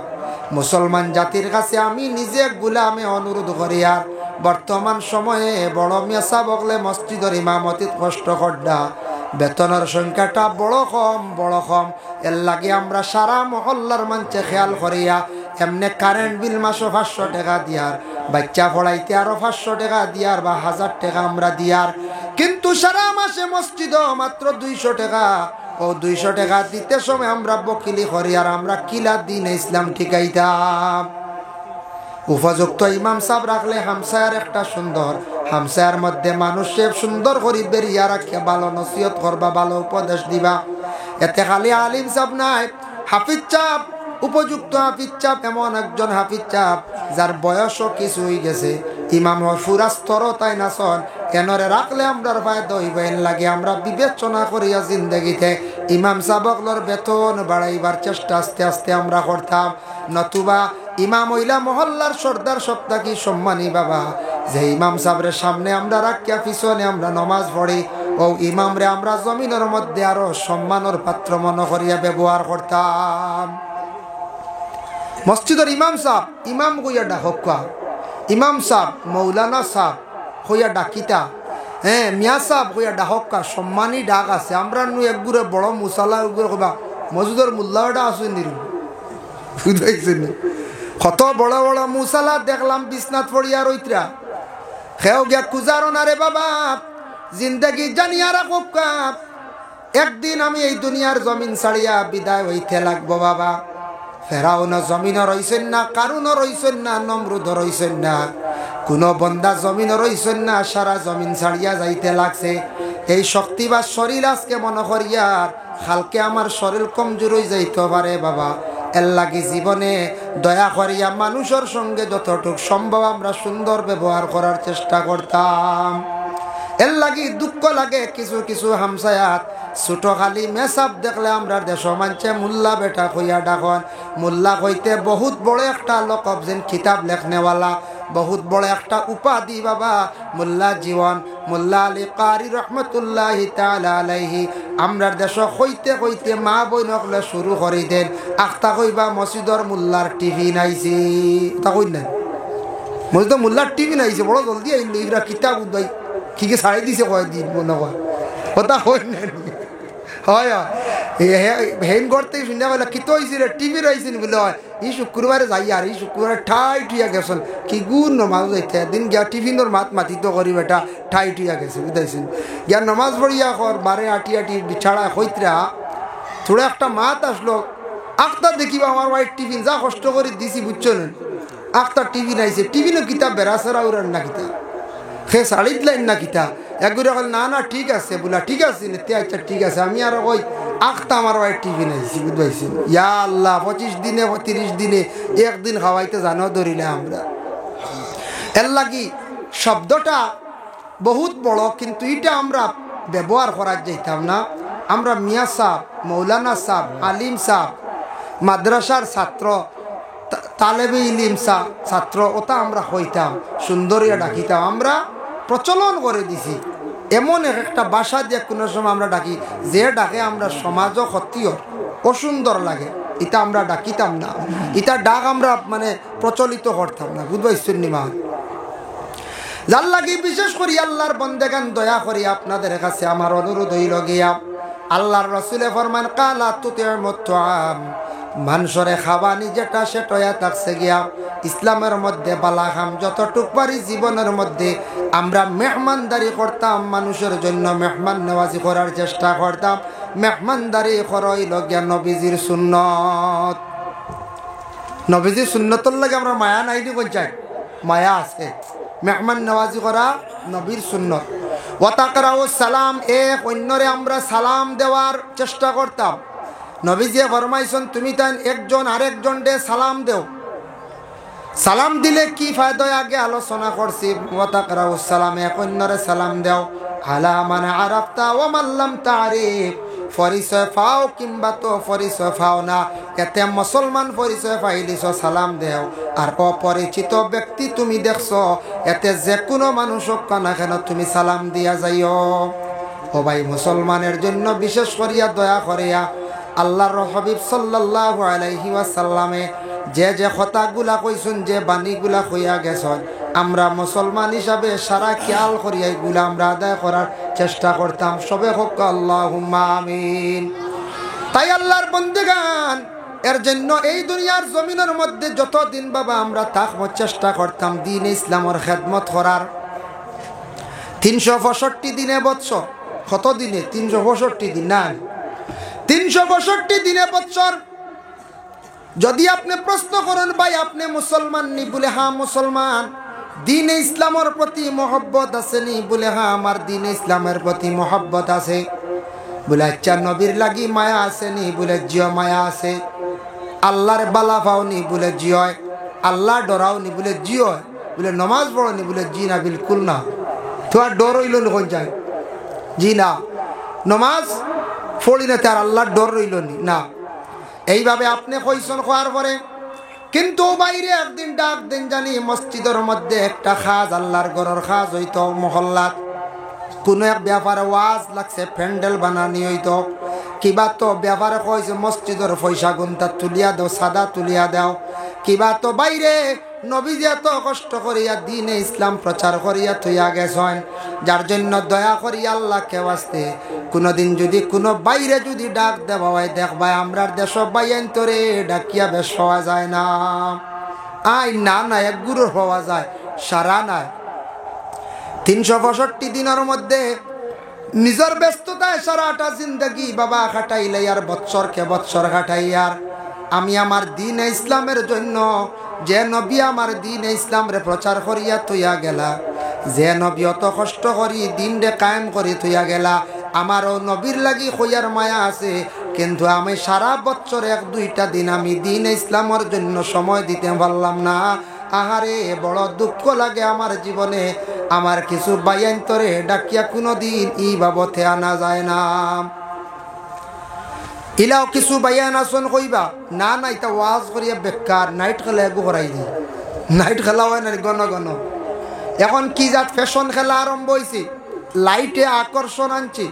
S1: মুসলমান জাতির কাছে আমি নিজে গুলামে অনুরোধ করি। আর বর্তমান সময়ে বড় মেসা বকলে মসজিদের ইমামতিত কষ্ট করডা, বেতনের সংখ্যাটা বড় কম। এর লাগে আমরা সারা মহল্লার মানছে খেয়াল করিয়া এমনি কারেন্ট বিল মাসও 500 টাকা দিয়ার, বাচ্চা পড়াইতে আরো 500 টাকা দিয়ার বা 1000 টাকা আমরা দিয়ার। কিন্তু সারা মাসে মসজিদ মাত্র 200 টাকা। ও 200 টাকা দিতে সময় আমরা বকিলি করি, আর আমরা কিলা দিন ইসলাম ঠিকাইতাম। উপযুক্ত ইমাম সাহেব রাখলে হামসায়ার একটা সুন্দর, হামসায়ার মধ্যে মানুষে সুন্দর করি বেরিয়া রাখে, ভালো নসিহত করবা, ভালো উপদেশ দিবা। এতে খালি আলিম সাহেব নাই, হাফিজ চাপ, উপযুক্ত হাফিজ চাপ, এমন একজন হাফিজ চাপ যার বয়সও কিছু হয়ে গেছে, ইমাম পুরা স্তর তাই নাচন কেনরে রাখলে আমরা ফায়দা হইবে। লাগে আমরা বিবেচনা করিয়া জিন্দগিতে ইমাম সাহেবগুলোর বেতন বাড়াইবার চেষ্টা আস্তে আস্তে আমরা করতাম। নতুবা ইমাম হইলা মহল্লার সর্দার সপ্তাহ কি সম্মানী বাবা, যে ইমাম সাহেবের সামনে আমরা রাখিয়া পিছনে আমরা নমাজ পড়ি, ও ইমাম রে আমরা জমিনের মধ্যে আরো সম্মানের পাত্র মনে করিয়া ব্যবহার করতাম। মসজিদের ইমাম সাহেব ইমাম কইয়া ডাকা, ইমাম সাহেব মৌলানা সাহেব হইয়া ডাকিতা, হ্যাঁ মিয়া সাহেব হইয়া ডাকা, সম্মানী ডাক আছে। আমরা নু একগুড়ে বড় মুসালা কবা মসজিদের মোল্লাটা আসুন নিরু, বুঝাইছেন? কত বড় বড় মুসালা দেখলাম বিছনাত পড়িয়া রইতরা, খেও গিয়া কুজারো না রে বাবা, জিন্দগি জানিয়া রাখো। একদিন আমি এই দুনিয়ার জমিন ছাড়িয়া বিদায় হইতে লাগবো বাবা, ফেরাউন জমিনও রইছেন না, কারুনও রইছেন না, নমরুদও রইছেন না, কোনো বন্দা জমিনও রইছেন না, সারা জমিন ছাড়িয়া যাইতে লাগছে। এই শক্তি বা শরীর আজকে মনে করিয়ার হালকে আমার শরীর কমজোর হয়ে যাইতে পারে বাবা। এর লাগি জীবনে দয়া করিয়া মানুষের সঙ্গে যতটুক সম্ভব আমরা সুন্দর ব্যবহার করার চেষ্টা করতাম। এর লাগি দুঃখ লাগে কিছু কিছু হামসায়াত ছোট খালি মেসাব দেখলে আমরা দেশ মানছে মোল্লা বেটা কইয়া ডাকন। মোল্লা কইতে বহুত বড় একটা লকব, যেন কিতাব লেখনেওয়ালা, বহুত বড় একটা উপাধি বাবা। মোল্লা জীবন মোল্লা আলী কারি রহমতুল্লাহি তাআলা আলাইহি আমরা দেশ কইতে কইতে মা বই নকলে শুরু করি দেন আখতা কইবা মসজিদর মোল্লার টিভি নাইছি, তা কই না মসজিদ মোল্লার টিভি নাইছে, বড় জলদি আইল এগুলা কিতাব উদ্বাই কি কি ছাড়াই দিছে কয়েকদিন মনে হয় কথা হয় না। হয় হেন করতে শুনে বলে কি তো হয়েছিল টিভি রয়েছেন বলে হয় এই শুক্রবারে যাই আর এই শুক্রবারে ঠাই টুইয়া গেছেন কি গুণ নমাজ যাইতে দিন গিয়া টিফিনের মাত মাতিত করি বেটা ঠাই টুইয়া গেছে বুঝাইছেন গিয়া নমাজ পড়িয়া কর বারে আটি আটি বিছাড়া হইতরা থোড়া একটা মাত আসলো আখতা দেখিবা আমার ওয়াইট টিফিন যা কষ্ট করে দিছি বুঝছো না আখতার টিভি নাইছে টিফিনও কিতাব বেড়াছেরা উড়ান না কিতা সে শাড়ি দিলেন না কিতা একগুড়ে বল না না ঠিক আছে বলা ঠিক আছে আচ্ছা ঠিক আছে আমি আর ওই আখতা আমার ওই টিভি নাইছি বুঝবাইছি ইয়া আল্লাহ 25 দিনে 30 দিনে একদিন খাওয়াইতে জানো ধরিলে আমরা। এর লাগি শব্দটা বহুত বড় কিন্তু এটা আমরা ব্যবহার করার যাইতাম না। আমরা মিয়া সাহ মৌলানা সাহ আলিম সাহ মাদ্রাসার ছাত্র তালেবে ইলিম ছাত্র ওটা আমরা হইতাম সুন্দরিয়া ডাকিতাম, আমরা প্রচলন করে দিছি এমন একটা ভাষা দিয়ে কোনো সময় আমরা ডাকি যে ডাকে আমরা সমাজও ক্ষতিও অসুন্দর লাগে, এটা আমরা ডাকিতাম না, এটা ডাক আমরা মানে প্রচলিত করতাম না বুঝবাইছেন নিমা। যার লাগি বিশেষ করি আল্লাহর বন্দেগান দয়া করি আপনাদের কাছে আমার অনুরোধ হইল গিয়া আল্লাহর রসুলে ফরমান কালা তুতির মুতআম মানুষরে খাওয়ানি যেটা সেটা থাকছে গিয়া ইসলামের মধ্যে বালাহাম যতটুক পারি জীবনের মধ্যে আমরা মেহমানদারি করতাম, মানুষের জন্য মেহমান নেওয়াজি করার চেষ্টা করতাম। মেহমানদারি করইল গিয়া নবীজির সুন্নত, নবীজির সুন্নতর লাগে আমরা মায়া নাই দি চাই মায়া আছে, মেহমান নেওয়াজি করা নবীর সুন্নত। ওয়াতাকরাউ সালাম এক অন্যরে আমরা সালাম দেওয়ার চেষ্টা করতাম। নবীজি ফরমাইছেন তুমি তাই একজন আরেকজন দে সালাম দেও, সালাম দিলে কি ফায়দা আগে আলোচনা করছি। ওয়াতাকরাউ সালাম এক অন্যরে সালাম দেও আলা মান আরাফতা ওয়া মান লাম তারিফ, পরিচয় পাও কিংবা তো পরিচয় পাও না, এতে মুসলমান পরিচয় পাইলিছ সালাম দেও। আর অপরিচিত ব্যক্তি তুমি দেখছো এতে যে কোনো মানুষক কানা কেন তুমি সালাম দিয়া যাইও। ও ভাই মুসলমানের জন্য বিশেষ করিয়া দয়া করিয়া আল্লাহর হাবিব সাল্লাল্লাহু আলাইহি ওয়াসাল্লামে যে যে কথাগুলা কইছেন যে বাণীগুলা কইয়া গেছেন আমরা মুসলমান হিসাবে সারা খেয়াল করিয়া এগুলা আমরা আদায় করার চেষ্টা করতাম। সবে হোক আল্লাহুম্মা আমিন। তাই আল্লাহর বন্দেগান এর জন্য এই দুনিয়ার জমিনের মধ্যে যতদিন বাবা আমরা থাকবো চেষ্টা করতাম দিন ইসলামের খেদমত করার। 365 দিনে বৎসর কত দিনে 365 দিন না 365 দিনে বৎসর। যদি আপনি প্রশ্ন করেন ভাই আপনি মুসলমান নি বলে হ্যাঁ মুসলমান, দিনে ইসলামের প্রতি মহব্বত আছে নি বলে হ্যাঁ আমার দিনে ইসলামের প্রতি মহব্বত আছে। বলে আচ্ছা নবীর লাগি মায়া আছে নি বলে জিও মায়া আছে। আল্লাহর বালা পাও নি বলে জিও, আল্লাহ ডরাও নি বলে জিও, বলে নমাজ পড়ো নি বলে জি না বিলকুল না। তো আর ডর হইল কোন যায় জি না, নমাজ পড়ি না তার আল্লাহর ডর রইল নি না। এইভাবে আপনি কইসন খোয়ার পরে কিন্তু বাইরে একদিন ডাক দিন জানি মসজিদের মধ্যে একটা খাজ আল্লাহর ঘরের খাজ হইতো মহল্লাত কোনো এক ব্যাপারে ওয়াজ লাগছে প্যান্ডেল বানানি হইতো কিবা তো ব্যাপারে কইছে মসজিদের পয়সা গুনতা তুলিয়া দাও সাদা তুলিয়া দাও কিবা তো বাইরে নবীজি এত কষ্ট করিয়া দিনে ইসলাম প্রচার করিয়া থইয়া গেছেন। যার জন্য দয়া করি আল্লাহকে ওয়াস্তে কোনোদিন যদি কোনো বাইরে যদি ডাক দেওয়া হয় দেখবাই আমরার দেশ বাইন তোরে ডাকিয়া বেশ পাওয়া যায় না। আই না না এক গুরুর পাওয়া যায় সারা নাই। 365 দিনের মধ্যে নিজের ব্যস্ততায় সারাটা জিন্দগি বাবা খাটাইলে আর বৎসরকে বৎসর খাটাই আর আমি আমার দিন ইসলামের জন্য যে নবী আমার দিন ইসলামরে প্রচার করিয়া তুইয়া গেলা, যে নবী অত কষ্ট করি দিন রে কায়েম করি তুইয়া গেলা, আমারও নবীর লাগি হইয়ার মায়া আছে, কিন্তু আমি সারা বছর 1-2টা দিন আমি দিন ইসলামের জন্য সময় দিতে পারলাম না। আহারে বড় দুঃখ লাগে আমার জীবনে। আমার কিছু বাইয়ান্তরে ডাকিয়া কোনো দিন ই বাবতে আনা যায় না। ইলাও কিছু বাইয়ান আসন কইবা না না এটা ওয়াজ করিয়া বেকার, নাইট খেলা এগু করাই দি, নাইট খেলা হয় না ঘন ঘন। এখন কি জাত ফ্যাশন খেলা আরম্ভ হয়েছে, লাইটে আকর্ষণ আনছি।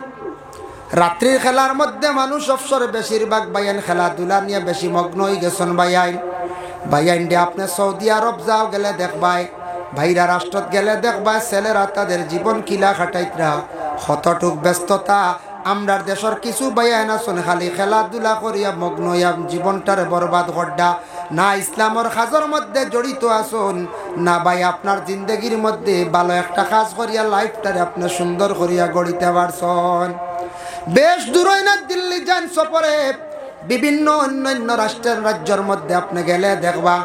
S1: রাত্রির খেলার মধ্যে মানুষ অবসরে বেশিরভাগ বাইয়ান খেলাধুলা নিয়ে বেশি মগ্ন হয়ে গেছেন। বাইয়ান ডে আপনি সৌদি আরব যাও গেলে দেখবাই, ভাইরা রাষ্ট্রত গেলে দেখবাই ছেলেরা তাদের জীবন কিলা খাটাইতরা কতটুক ব্যস্ততা। আমরা দেশের কিছু বাইয়ান আছেন খালি খেলাধুলা করিয়া মগ্ন হইয়া জীবনটারে বরবাদ করডা। না ইসলামর কাজের মধ্যে জড়িত আসুন, না ভাই আপনার জিন্দগির মধ্যে ভালো একটা কাজ করিয়া লাইফটারে আপনি সুন্দর করিয়া গড়িতে পারছেন। বেশ দূরই না দিল্লি যান সফরে, বিভিন্ন অন্যান্য রাজ্যের মধ্যে আপনি গেলে দেখবা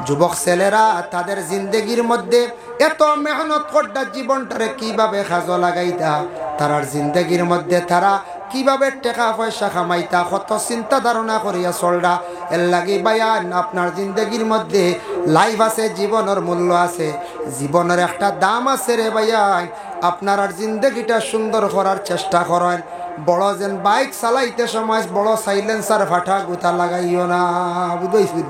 S1: যুবক ছেলেরা তাদের জিন্দগির মধ্যে এত মেহনত করডা জীবনটারে কিভাবে কাজে লাগাইতা, তারার জিন্দগির মধ্যে তারা কিভাবে টাকা পয়সা কামাইতা কত চিন্তা ধারণা করিয়া চলডা। এর লাগি বায়ান আপনার জিন্দগির মধ্যে লাইফ আছে, জীবনের মূল্য আছে, জীবনের একটা দাম আছে রে ভাইয়াই। আপনার আর জিন্দগিটা সুন্দর করার চেষ্টা করেন। বড় যেন বাইক চালাইতে সময় বড় সাইলেন্সার ফাটা গুতা লাগাইও না, বুঝাইছি?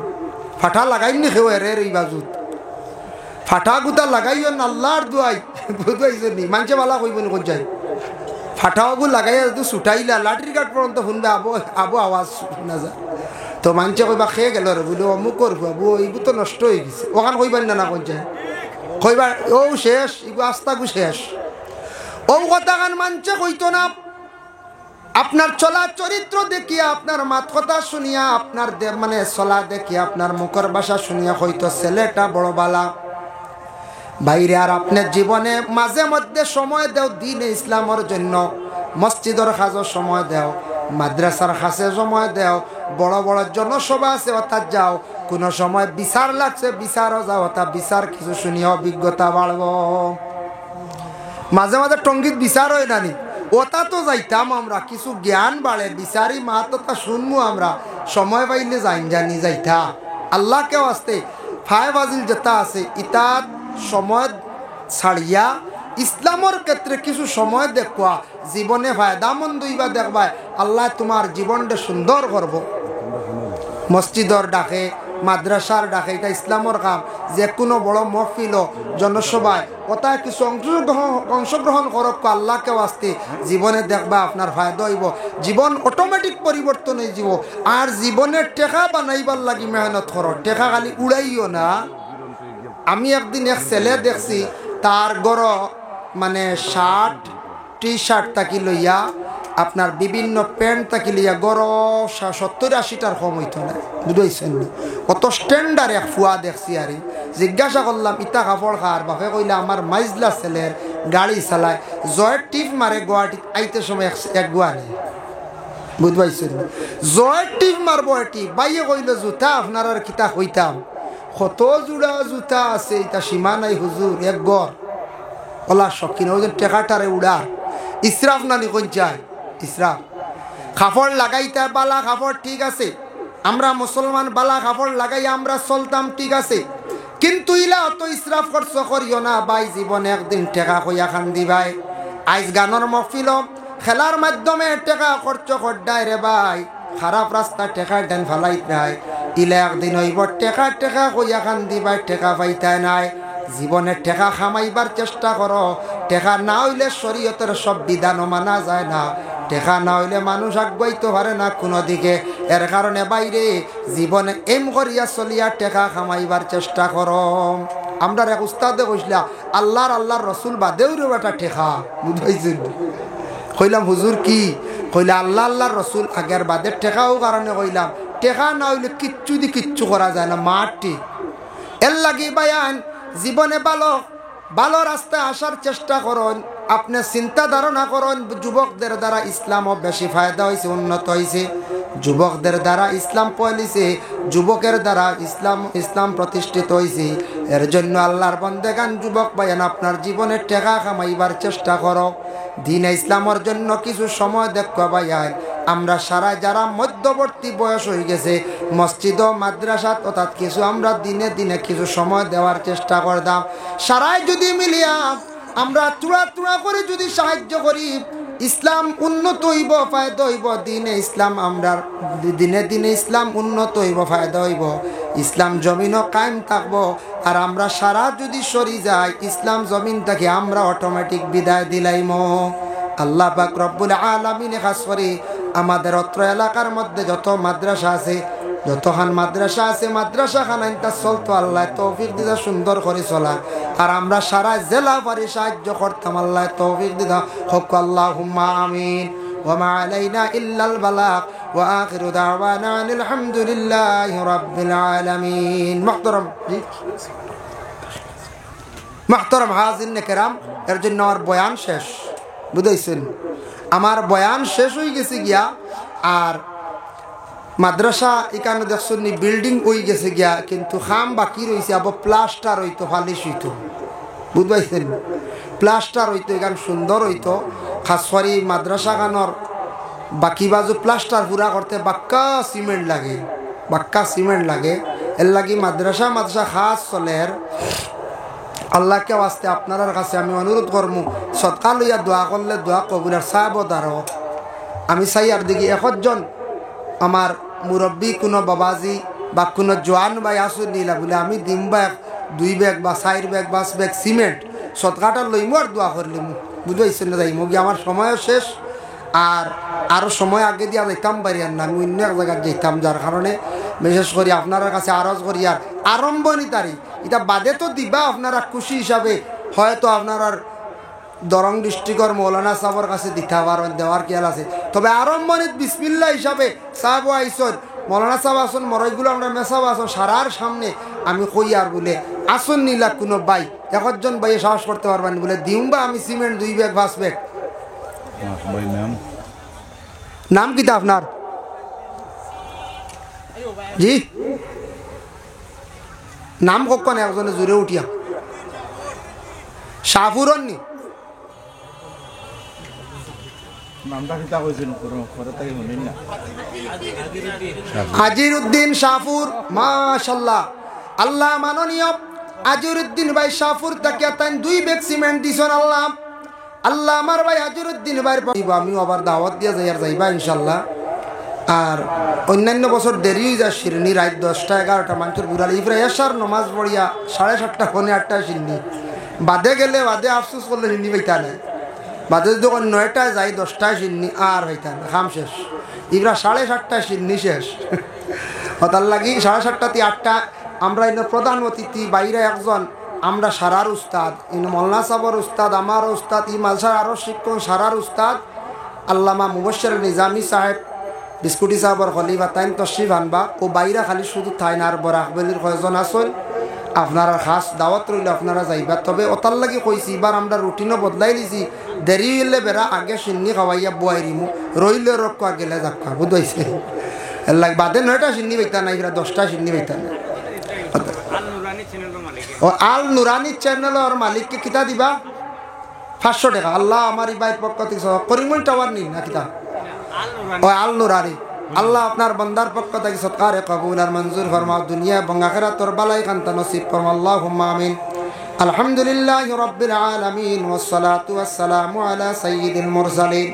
S1: ফাটা লাগাইনি খেয়ে রে এই বাজুত ফাটা গুতা লাগাইও না, আল্লাহর দুয়াই, বুঝাইছে নি? মানুষে বালা কইব নি কোন যাই ফাটাওগু লাগাইয়া যদি ছুটাইলা লাঠির কাঠ পর্যন্ত শুনবে আবো আবো আওয়াজ শোনা যায়, তো মানুষে কইবা খেয়ে গেল রে বুঝলো অমুক করবো আবু এইগুলো তো নষ্ট হয়ে গেছে। ওখান কইবার না কোন যায় কইবার ও শেষ, এগু আস্তাগু শেষ। ও কথা গান মানছে কইতো না। আপনার চলা চরিত্র দেখিয়া, আপনার মাত কথা শুনিয়া, আপনার মানে চলা দেখিয়া, আপনার মুখের ভাষা শুনিয়া হয়তো ছেলেটা বড় বালা। বাইরে আর আপনার জীবনে মাঝে মধ্যে সময় দেও দিন ইসলামের জন্য, মসজিদের কাজের সময় দেও, মাদ্রাসার কাছে সময় দেও, বড় বড় জনসভা আছে অর্থাৎ যাও, কোনো সময় বিচার লাগছে বিচারও যাও, অর্থাৎ বিচার কিছু শুনিয়া অভিজ্ঞতা বাড়ব। মাঝে মাঝে টঙ্গিত বিচার হয় নানি, ওটা তো যাইতাম আমরা, কিছু জ্ঞান বাড়ে, বিচারি মাহাতো তা শুনবো আমরা, সময় পাইলে যাইন জানি যাইতা। আল্লাহকেও আসতে ফায় বাজিল যেটা আছে ইতাত সময় ছাড়িয়া ইসলামের ক্ষেত্রে কিছু সময় দেখবা, জীবনে ফায়দামন্দ হইবা দেখবাই, আল্লাহ তোমার জীবনটা সুন্দর করব। মসজিদর ডাকে, মাদ্রাসার ডাকে, এটা ইসলামের কাম। যে কোনো বড় মহফিল জনসভায় ওটায় কিছু অংশগ্রহণ করক আল্লাহকে আসতে, জীবনে দেখবা আপনার ফায়দা হইব, জীবন অটোমেটিক পরিবর্তন হয়ে যাব। আর জীবনের টেকা বানাইবার লাগি মেহনত করো, টেকা খালি উড়াইও না। আমি একদিন এক ছেলে দেখছি, তার গড় মানে শার্ট টি শার্ট তাকি লইয়া আপনার বিভিন্ন প্যান্ট তাকি লইয়া গড় 70-80টার কম হইতো না, বুঝাইছেন? কত স্ট্যান্ডার্ড এক ফুয়া দেখছি। আর জিজ্ঞাসা করলাম ইতা কাপড় খার বাপে কইলা আমার মাইজলা ছেলের গাড়ি চালায়, জয়ের টিপ মারে গুয়াহাটিত আইতে সময় এক গুয়ারে, বুঝবাইছেন? জয়ের টিপ মারবো এটি বাইয়ে কইল জুতা আপনার আর কিতা হইতাম, কত জোড়া জুতা আছে এটা সীমা নাই হুজুর, এক গড় ওলা শখিন ওই টেকাটারে উড়ার ইসরাফ নানি কোন চায় ইসরাফ। কাপড় লাগাইতে বালা কাপড় ঠিক আছে, আমরা মুসলমান বালা কাপড় লাগাই আমরা চলতাম ঠিক আছে, কিন্তু ইলা অত ইসরাফ খরচ করিও না ভাই, জীবনে একদিন টেকা কইয়া খান দিবাই। আইজ গানের মহফিল খেলার মাধ্যমে টেকা খরচ করডাই রে ভাই, খারাপ রাস্তা টেকা দেন ফালাই নাই, ইলা একদিন হইব টেকা টেকা কইয়া খান দিবাই, টেকা পাইতাই নাই। জীবনে টেকা খামাইবার চেষ্টা করো, টেকা না হইলে শরীয়তের সব বিধানও মানা যায় না, টেকা না হইলে মানুষ আগাইতে পারে না কোনো দিকে। এর কারণে বাইরে জীবনে এম করিয়া চলিয়া টেকা খামাইবার চেষ্টা করো। আমরা এক উস্তাদে কইসলা আল্লাহর রসুল বাদেও রে বেটা টেকা, বুঝাইছেন? কইলাম হুজুর কি? কইলা আল্লাহর রসুল আগের বাদের টেকাও কারণে কইলাম, টেকা না হইলে কিচ্ছু দি কিচ্ছু করা যায় না, মাটি। এর লাগি বায়ান জীবনে ভালো রাস্তায় আসার চেষ্টা করুন। আপনি চিন্তা ধারণা করুন যুবকদের দ্বারা ইসলামও বেশি ফায়দা হয়েছে, উন্নত হয়েছে। যুবকদের দ্বারা ইসলাম পয়লিছে, যুবকের দ্বারা ইসলাম প্রতিষ্ঠিত হয়েছে। এর জন্য আল্লাহর বন্দেগান যুবক ভাইয়ান, আপনার জীবনে টেকা কামাইবার চেষ্টা করো, দিন ইসলামের জন্য কিছু সময় দেখো ভাইয়ান। আমরা সারা যারা মধ্যবর্তী বয়স হয়ে গেছে, মসজিদ ও মাদ্রাসা অর্থাৎ কিছু আমরা দিনে দিনে কিছু সময় দেওয়ার চেষ্টা করতাম। সারাই যদি মিলিয়া আমরা তুড়া করে যদি সাহায্য করি, ইসলাম উন্নত হইব, ফায়দা হইব। দিনে ইসলাম আমরা দিনে দিনে ইসলাম উন্নত হইব, ফায়দা হইব, ইসলাম জমিনও কায়েম থাকবো। আর আমরা সারা যদি সরি যাই ইসলাম জমিন থেকে, আমরা অটোমেটিক বিদায় দিলাইম। আল্লাহ পাক রব্বুল আলামিন খাস করে আমাদের অত্র এলাকার মধ্যে যত মাদ্রাসা আছে, যতখান মাদ্রাসা আছে, মাদ্রাসা খানাইনটা চলতো, আল্লাহ তৌফিক দিদা সুন্দর করে চলা। আর আমরা সারা জেলা পারি সাহায্য করতাম, আল্লাহ তৌফিক দিদা হক। আল্লাহুম্মা আমিন। ওয়া মা আলাইনা ইল্লাল বালাগ ওয়া আখিরু দাওয়ানা আলহামদুলিল্লাহি রাব্বিল আলামিন। মুহতারাম হাজিরিন কেরাম, এর জন্য আমার বয়ান শেষ, বুঝাইছেন? আমার বয়ান শেষ হয়ে গেছে গিয়া। আর মাদ্রাসা এখানে দেখছেন বিল্ডিং হয়ে গেছে গিয়া, কিন্তু খাম বাকি রয়েছে, আবার প্লাস্টার হইতো, ফালিশ হইতো, বুঝবাইছেন? প্লাস্টার হইতো, এখান সুন্দর হইতো। খাস করে মাদ্রাসা খানোর বাকি বাজু প্লাস্টার পুরা করতে বাক্কা সিমেন্ট লাগে, বাক্কা সিমেন্ট লাগে। এর লাগি মাদ্রাসা খাস চলের। আল্লাহকে আসতে আপনার কাছে আমি অনুরোধ করবো, সৎকার লইয়া দোয়া করলে দোয়া কবুলের সাবধারও। আমি চাই আর দেখি একজন আমার মুরব্বী কোনো বাবাজি বা কোনো জোয়ান ভাই আসুন নিলা বলে আমি দিম বা 2 ব্যাগ বা 4 ব্যাগ 5 ব্যাগ সিমেন্ট সৎকাটা লইমু আর দোয়া করলিম, বুঝতে না যাইমু গিয়ে। আমার সময়ও শেষ, আর আরও সময় আগে দিয়ে যাইতাম পারি আর না, আমি অন্য এক জায়গায় যেতাম। যার কারণে বিশেষ করি আপনার কাছে আরজ করি আর আরম্ভণী তারিখ এটা বাদে তো দিবা আপনারা খুশি হিসাবে, হয়তো আপনার আর দরং ডিস্ট্রিক্টর মৌলানা সাহর কাছে দিতে পারবেন, দেওয়ার খেয়াল আছে। তবে আরম্ভণীত বিসমিল্লাহ হিসাবে সাহেব আইসন, মৌলানা সাহেব আসন, মরইগুলো আমরা মেসাব আসন, সারার সামনে আমি কই আর বলে আসন নিলা কোনো ভাই একজন ভাই সাহস করতে পারবেন বলে দিম বা আমি সিমেন্ট 2 ব্যাগ 5 ব্যাগ। নাম কিতা আপনার? জি নাম কখন একজনে জুড়ে উঠিয়া শাহপুরন নি আজিরউদ্দিন শাহপুর, মাশাআল্লাহ। আল্লাহ মাননীয় আজিরউদ্দিন ভাই শাহপুর তাকে তাই 2 ব্যাগ সিমেন্ট দিছেন। আল্লাহ আল্লাহ আমার ভাই আজিরউদ্দিন ভাইয়ের আমি আবার দাওয়াত দিয়া যাই আর যাইবা ইনশাল্লাহ। আর অন্যান্য বছর দেরি হয়ে যায়, শিরনি রাত 10টা 11টা মানুষের বুড়ালি প্রায় এসার নমাজ পড়িয়া 7:30 পৌনে 8টায় শিরনি বাদে গেলে বাদে আফসোস করলে শিরনি পাইতা না। বাদে যদি 9টায় যাই 10টায় শিরনি আর হইতা না, খাম শেষ। ইবরা 7:30টায় শিরনি শেষ। তার লাগি 7:30 8টা আমরা এনে প্রধান অতিথি বাইরে একজন, আমরা সারার উস্তাদ, মোল্লা সাহর উস্তাদ, আমার উস্তাদ, ই মালসার আরও শিক্ষক সারার উস্তাদ আল্লামা মুবশ্বির নিজামী সাহেব বিস্কুটি সাহেবর খলিফা তাইন তশরিফ আনবা। ও বাইরা খালি শুধু থাইন আর বরাকবেলির কয়েকজন আসল, আপনারা খাস দাওয়াত রইলে আপনারা যাইবা। তবে ওতার লাগি কইছি এবার আমরা রুটিনও বদলাই দিছি, দেরি হইলে বেড়া আগে সিন্নি খাওয়াইয়া বুয়াই রিমু, রইলে রক্ষ আর গেলে যাক্কা, বুঝাইছে? এর লাগে বাদে 9টা সিন্নি পাইতা না, এরা 10টা সিন্নি পাইতা না। ও আল নুরানি চ্যানেলের মালিককে কিতা দিবা 500 টাকা। আল্লাহ আমার ইবাইয়ের পক্ষ থেকে করিমুল টাওয়ার নিন না কিতা, ও আল নুরানি। আল্লাহ আপনার বান্দার পক্ষ থেকে সৎকারে কবুল আর মঞ্জুর ফরমাও, দুনিয়া এবং আখিরাতের বালাই কান্তা নসিব ফরমাও, আল্লাহুম্মা আমিন। আলহামদুলিল্লাহি রাব্বিল আলামিন ওয়াসসালাতু ওয়াসসালামু আলা সাইয়্যিদিল মুরসালিন।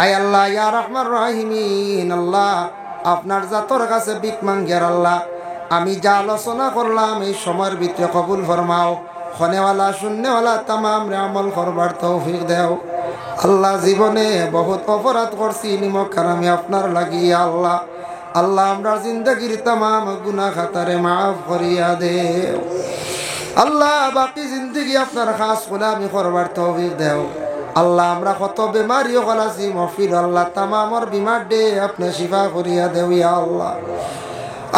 S1: আয় আল্লাহ ইয়া রাহমান রাহিমিন, আল্লাহ আপনার জাতর কাছে ভিক মাঙ্গের আল্লাহ আমি যা আলোচনা করলাম এই সময়ের ভিতরে কবুল ফরমাও, খনেওয়ালা শূন্যওয়ালা তামাম রে আমল করবার তৌফিক দেও। আল্লাহ জীবনে বহুত অপরাধ করছি, নিমক আমি আপনার লাগিয়া আল্লাহ আল্লাহ আমরা জিন্দগির তামাম গুনাহ খাতারে মাফ করিয়া দেও। আল্লাহ বাকি জিন্দগি আপনার খাস গোলামি করবার তৌফিক দেও। আল্লাহ আমরা কত বেমারিও গলাছি মফিল, আল্লাহ তামামর বিমার ডে আপনি শিফা করিয়া দেও ইয়া আল্লাহ।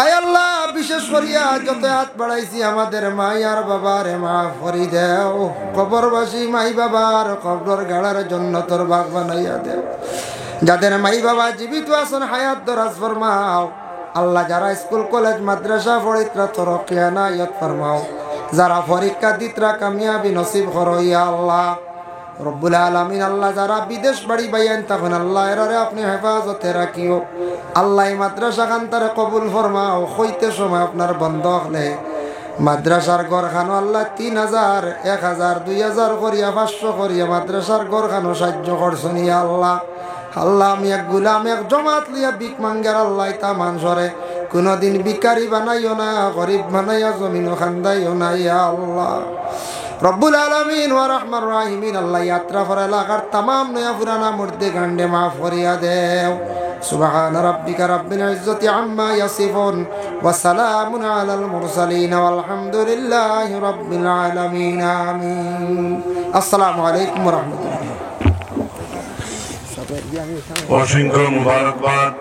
S1: আয় আল্লাহ বিশেষ করিয়া যত হাত বাড়াইছি আমাদের মাই আর বাবার মাফ করি দেও। কবরবাসী মাই বাবার কবর গাড়ার জন্য তোর বাগ বানাইয়া দেও। যাদের মাই বাবা জীবিত আছেন হায়াত দরাজ ফরমাও আল্লাহ। যারা স্কুল কলেজ মাদ্রাসা পড়িত্রা তরক্কি এনায়েত ফরমাও। যারা পরীক্ষা দিত্রা কামিয়াবি নসিব করো ইয়া আল্লাহ রব্বুল আলামিন। আল্লাহ যারা বিদেশ বাড়ি বাইয়ান তখন আল্লাহ এরারে আপনি হেফাজতে রাখিও আল্লাহ। মাদ্রাসা খান্তারে কবুল ফরমাও। হইতে সময় আপনার বন্ধ হলে মাদ্রাসার গড়খানো আল্লাহ 3000 1000 2000 করিয়া 500 করিয়া মাদ্রাসার গড়খানো সাহায্য করছেন ইয়া আল্লাহ। আল্লাহ আমি এক গুলাম এক জমাত লিয়া বিক মাঙ্গার আল্লাহ তা মানসরে কোনদিন বিকারি বানাইও না, গরিব বানাইয়া জমিন খান্দাইও না ইয়া আল্লাহ রব্বুল আলামিন ওয়া রাহমার রাহিমিন। আল্লাহ ইয়াত্রা ফর এলাকার তামাম নয়া পুরানা মুর্দে গান্ডে মাফ করিয়া দেও। সুবহান রাব্বিকা রাব্বিল ইজ্জাতি আম্মা ইয়াসিফুন ওয়া সালামুন আলাল মুরসালিন ওয়াল হামদুলিল্লাহি রাব্বিল আলামিন। আমিন। আসসালামু আলাইকুম ওয়া রাহমাতুল্লাহ।
S2: অসংখ্য মুবারকবাদ।